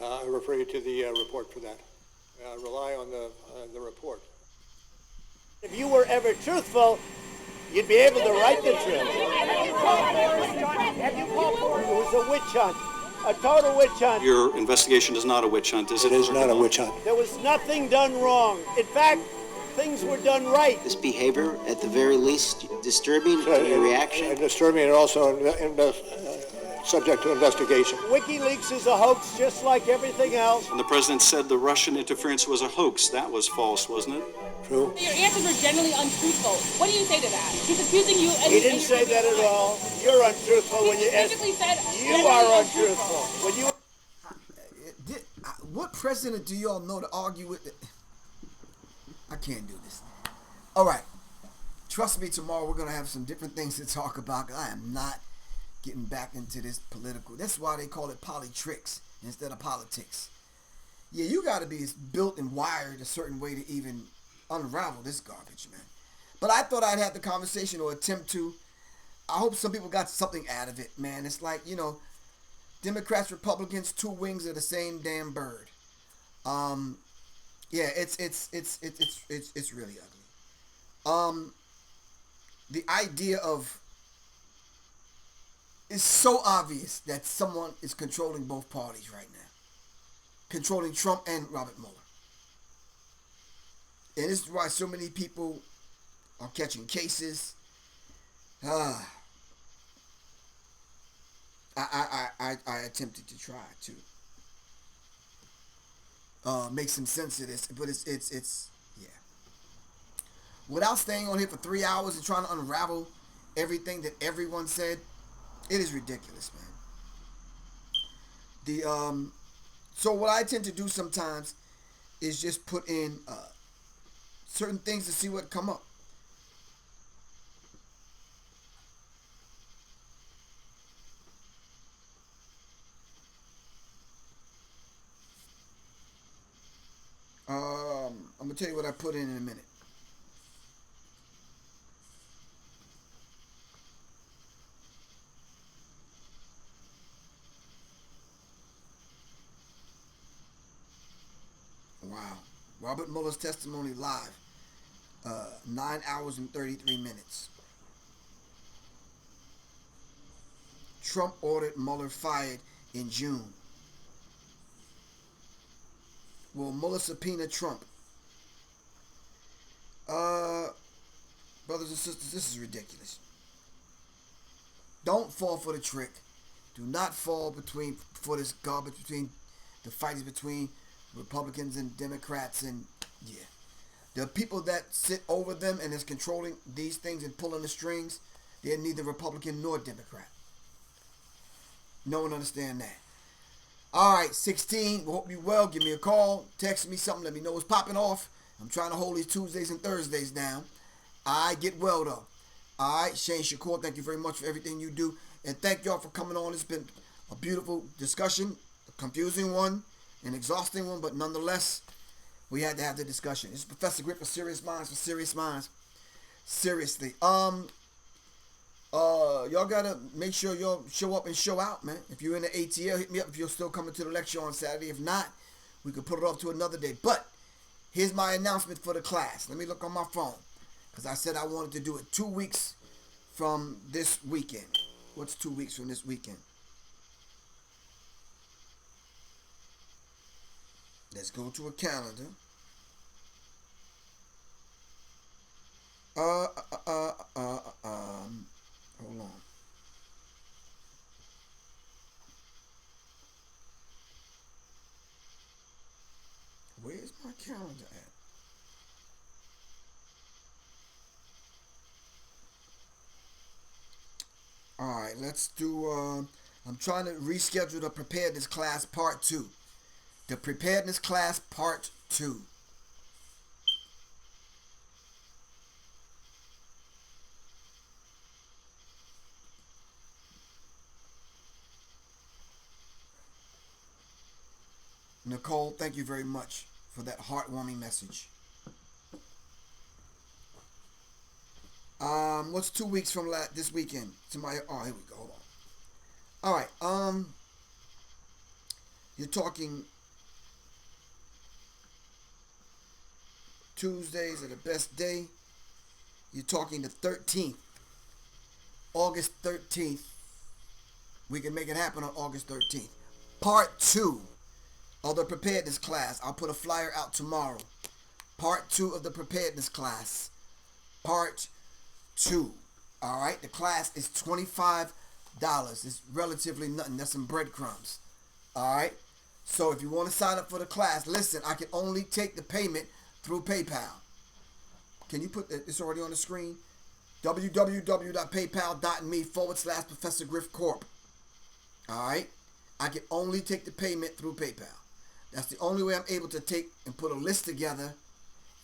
S15: I refer you to the report for that. Rely on the report.
S14: If you were ever truthful, you'd be able to write the truth. Have you called for it? It was a witch hunt. A total witch hunt.
S16: Your investigation is not a witch hunt, is it?
S15: It is not a witch hunt.
S14: There was nothing done wrong. In fact, things were done right.
S17: This behavior, at the very least, disturbing to your reaction?
S15: Disturbing and also subject to investigation.
S14: WikiLeaks is a hoax just like everything else.
S16: And the president said the Russian interference was a hoax. That was false, wasn't it?
S15: True.
S18: Your answers are generally untruthful. What do you say to that? He's accusing you.
S14: He didn't say that at all. You're untruthful when you ask. You are untruthful. When you.
S1: What president do y'all know to argue with? I can't do this. All right. Trust me, tomorrow we're going to have some different things to talk about. 'Cause I am not getting back into this political. That's why they call it politricks instead of politics. Yeah, you got to be built and wired a certain way to even unravel this garbage, man. But I thought I'd have the conversation or attempt to. I hope some people got something out of it, man. It's like, Democrats, Republicans, two wings of the same damn bird. Yeah, it's really ugly. The idea of it's so obvious that someone is controlling both parties right now, controlling Trump and Robert Mueller, and this is why so many people are catching cases. I attempted to try to make some sense of this, but it's yeah. Without staying on here for 3 hours and trying to unravel everything that everyone said, it is ridiculous, man. So what I tend to do sometimes is just put in certain things to see what come up. I'm going to tell you what I put in a minute. Wow. Robert Mueller's testimony live. 9 hours and 33 minutes. Trump ordered Mueller fired in June. Will Mueller subpoena Trump? Brothers and sisters, this is ridiculous. Don't fall for the trick. Do not fall for this garbage between the fights between Republicans and Democrats, and yeah. The people that sit over them and is controlling these things and pulling the strings, they're neither Republican nor Democrat. No one understand that. All right, 16. We hope you well. Give me a call. Text me something. Let me know what's popping off. I'm trying to hold these Tuesdays and Thursdays down. I get well, though. All right, Shane Shakur, thank you very much for everything you do. And thank y'all for coming on. It's been a beautiful discussion, a confusing one, an exhausting one, but nonetheless, we had to have the discussion. This is Professor Griff for Sirius Mindz, for Sirius Mindz. Seriously. Y'all gotta make sure y'all show up and show out, man. If you're in the ATL, hit me up if you're still coming to the lecture on Saturday. If not, we could put it off to another day. But here's my announcement for the class. Let me look on my phone, because I said I wanted to do it 2 weeks from this weekend. What's 2 weeks from this weekend? Let's go to a calendar. Hold on. Where's my calendar at? All right, let's do, I'm trying to reschedule the preparedness class part 2. The preparedness class part 2. Nicole, thank you very much for that heartwarming message. What's 2 weeks from this weekend? Here we go. Hold on. All right. You're talking Tuesdays are the best day. You're talking the 13th. August 13th. We can make it happen on August 13th. Part 2 of the preparedness class. I'll put a flyer out tomorrow. Part 2 of the preparedness class. Part 2. All right. The class is $25. It's relatively nothing. That's some breadcrumbs. All right. So if you want to sign up for the class, listen, I can only take the payment through PayPal. Can you put that? It's already on the screen. www.paypal.me/Professor Griff Corp. All right. I can only take the payment through PayPal. That's the only way I'm able to take and put a list together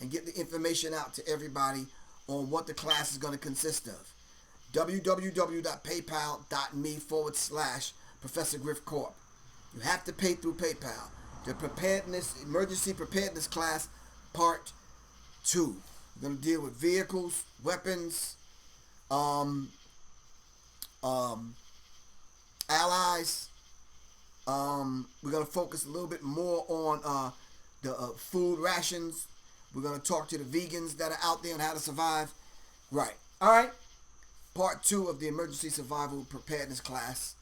S1: and get the information out to everybody on what the class is going to consist of. www.paypal.me/Professor Griff Corp. You have to pay through PayPal. The emergency preparedness class, part 2. We're going to deal with vehicles, weapons, allies. We're going to focus a little bit more on the food rations. We're going to talk to the vegans that are out there on how to survive. Right. All right. Part 2 of the emergency survival preparedness class.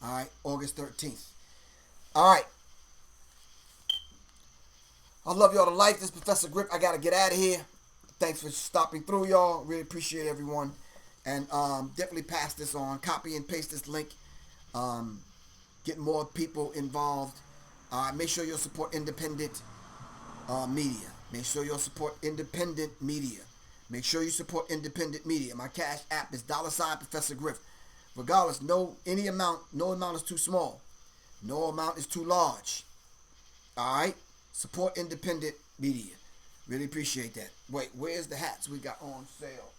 S1: All right. August 13th. All right. I love y'all to life. This is Professor Griff. I got to get out of here. Thanks for stopping through, y'all. Really appreciate everyone. And definitely pass this on. Copy and paste this link. Get more people involved. Make sure you'll support independent media. Make sure you'll support independent media. Make sure you support independent media. My cash app is $ Professor Griff. Regardless, no amount is too small. No amount is too large. All right? Support independent media. Really appreciate that. Wait, where's the hats we got on sale?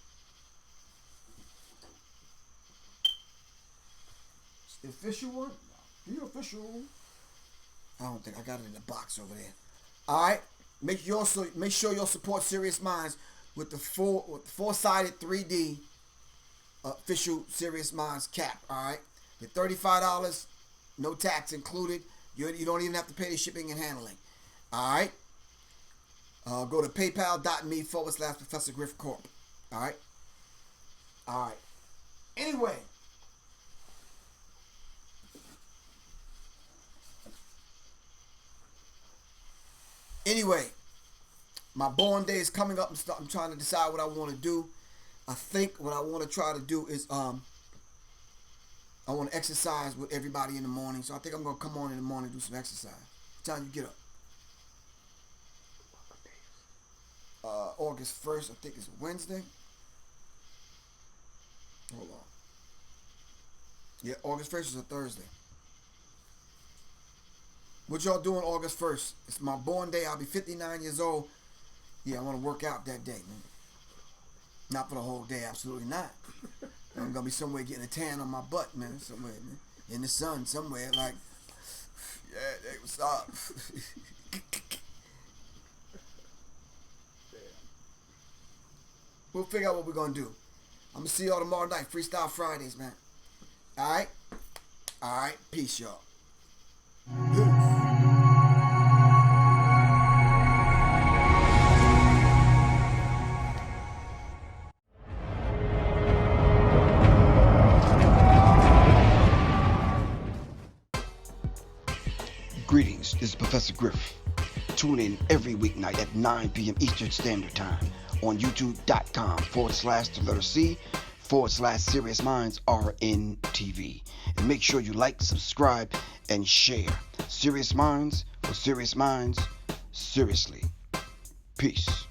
S1: It's the official one? The official. I don't think I got it in the box over there. All right. Make sure you'll support Sirius Mindz with the four-sided 3D official Sirius Mindz cap. All right. The $35, no tax included. You don't even have to pay the shipping and handling. All right. Go to paypal.me/Professor Griff Corp. All right. All right. Anyway. anyway, my born day is coming up. I'm trying to decide what I want to do. I think what I want to try to do is I want to exercise with everybody in the morning. So I think I'm going to come on in the morning and do some exercise. What time you get up? August 1st, I think it's Wednesday. Hold on. Yeah, August 1st is a Thursday. What y'all doing August 1st? It's my born day. I'll be 59 years old. Yeah, I want to work out that day, man. Not for the whole day, absolutely not. I'm going to be somewhere getting a tan on my butt, man. Somewhere, man. In the sun, somewhere, like, yeah, hey, what's up? We'll figure out what we're going to do. I'm going to see y'all tomorrow night. Freestyle Fridays, man. All right? All right. Peace, y'all.
S3: Greetings, this is Professor Griff. Tune in every weeknight at 9 p.m. Eastern Standard Time on youtube.com/C/Sirius Mindz RNTV. And make sure you like, subscribe, and share. Sirius Mindz for Sirius Mindz, seriously. Peace.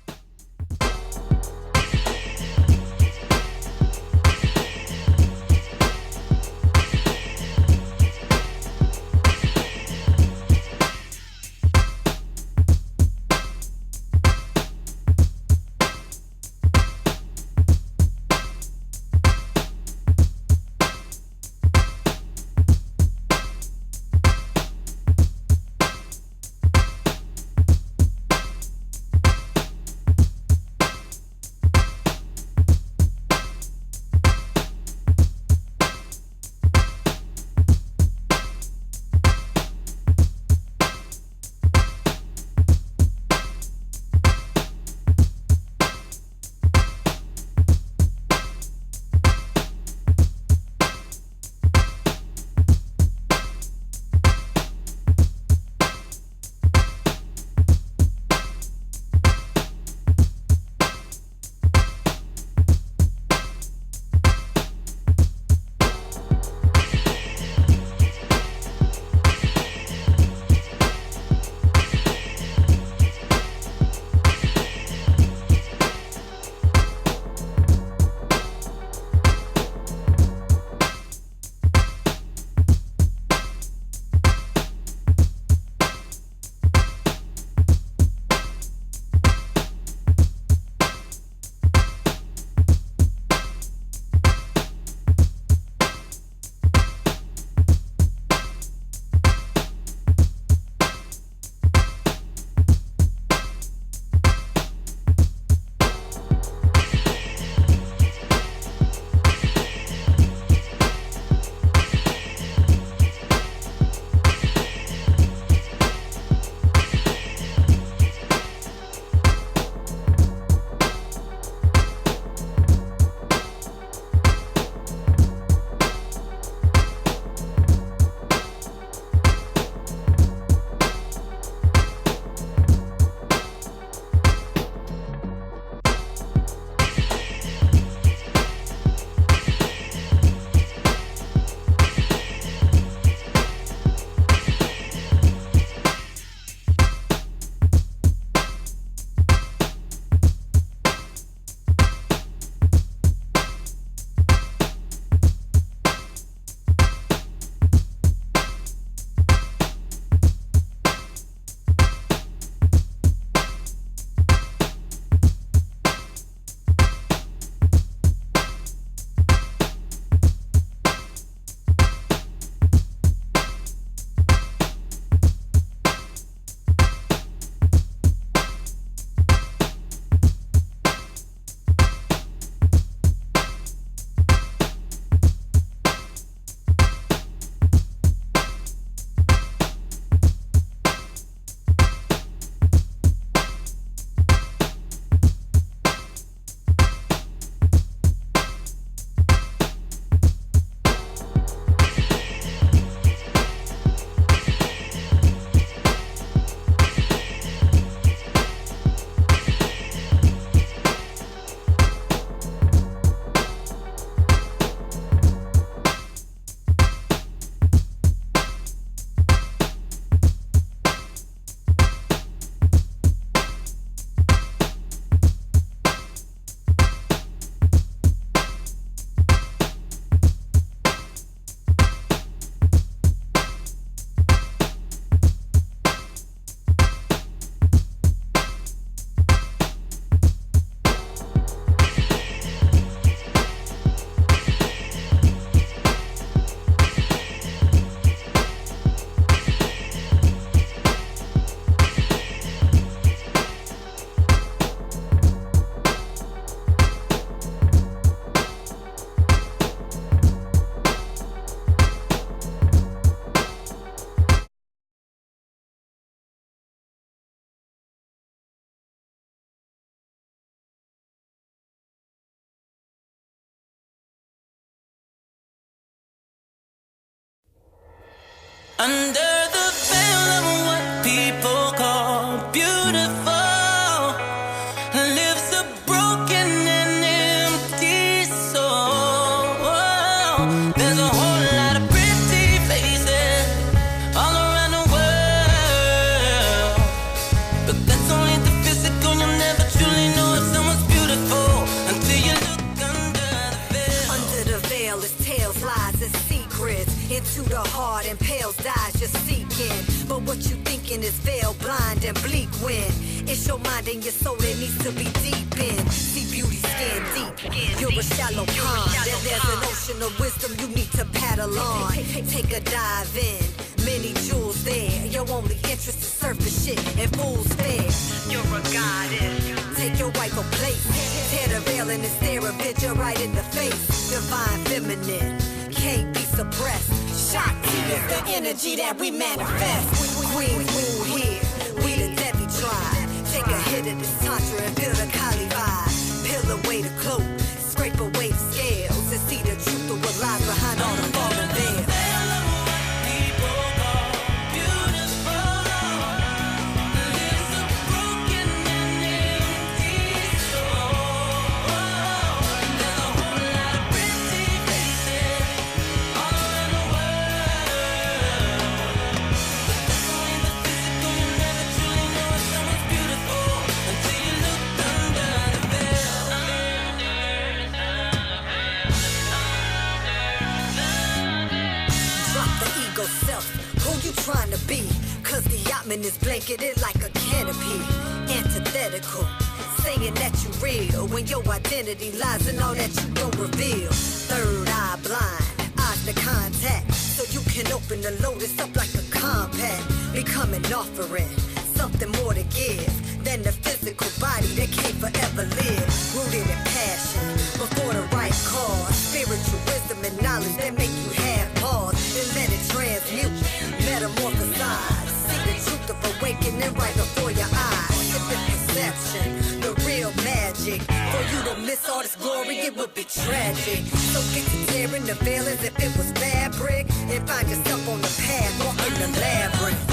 S19: Under the veil of what people call beautiful lives a broken and empty soul. There's a whole lot of pretty faces all around the world, but that's only the physical. You'll never truly know if someone's beautiful until you look under the veil.
S20: Under the veil is tales, lies, and secrets. Into the heart and pales dyes you're seeking. But what you thinking is veil blind and bleak when it's your mind and your soul that needs to be deep in. See beauty skin deep. You're a shallow pond and there's an ocean of wisdom you need to paddle on. Take a dive in. Many jewels there. Your only interest is surface shit and fool's fair. You're a goddess. Take your rightful place. Tear the veil and stare a bitch right in the face. Divine feminine. Can't be suppressed. Shakti is the energy that we manifest. Queens rule here. We the Debbie tribe. Take a hit of this tantra and feel the Kali vibe. Peel away the cloak. Scrape away the scales and see the truth of what lies behind all the fallen veils. Trying to be, cause the yachtman is blanketed like a canopy. Antithetical, saying that you real when your identity lies in all that you don't reveal. Third eye blind, eyes to contact, so you can open the lotus up like a compact. Become an offering, something more to give than the physical body that can't forever live. Rooted in passion, before the right cause. Spiritual wisdom and knowledge that make you have pause and let it transmute. Metamorphosize, see the truth of awakening right before your eyes. If it's perception, the real magic. For you to miss all this glory, it would be tragic. So get to tearing the veil as if it was fabric, and find yourself on the path, walking the labyrinth.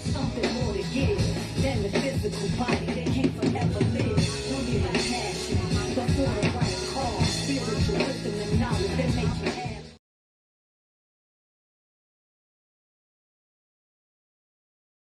S20: Something more to give than the physical body that can't forever live. Rooted in passion, before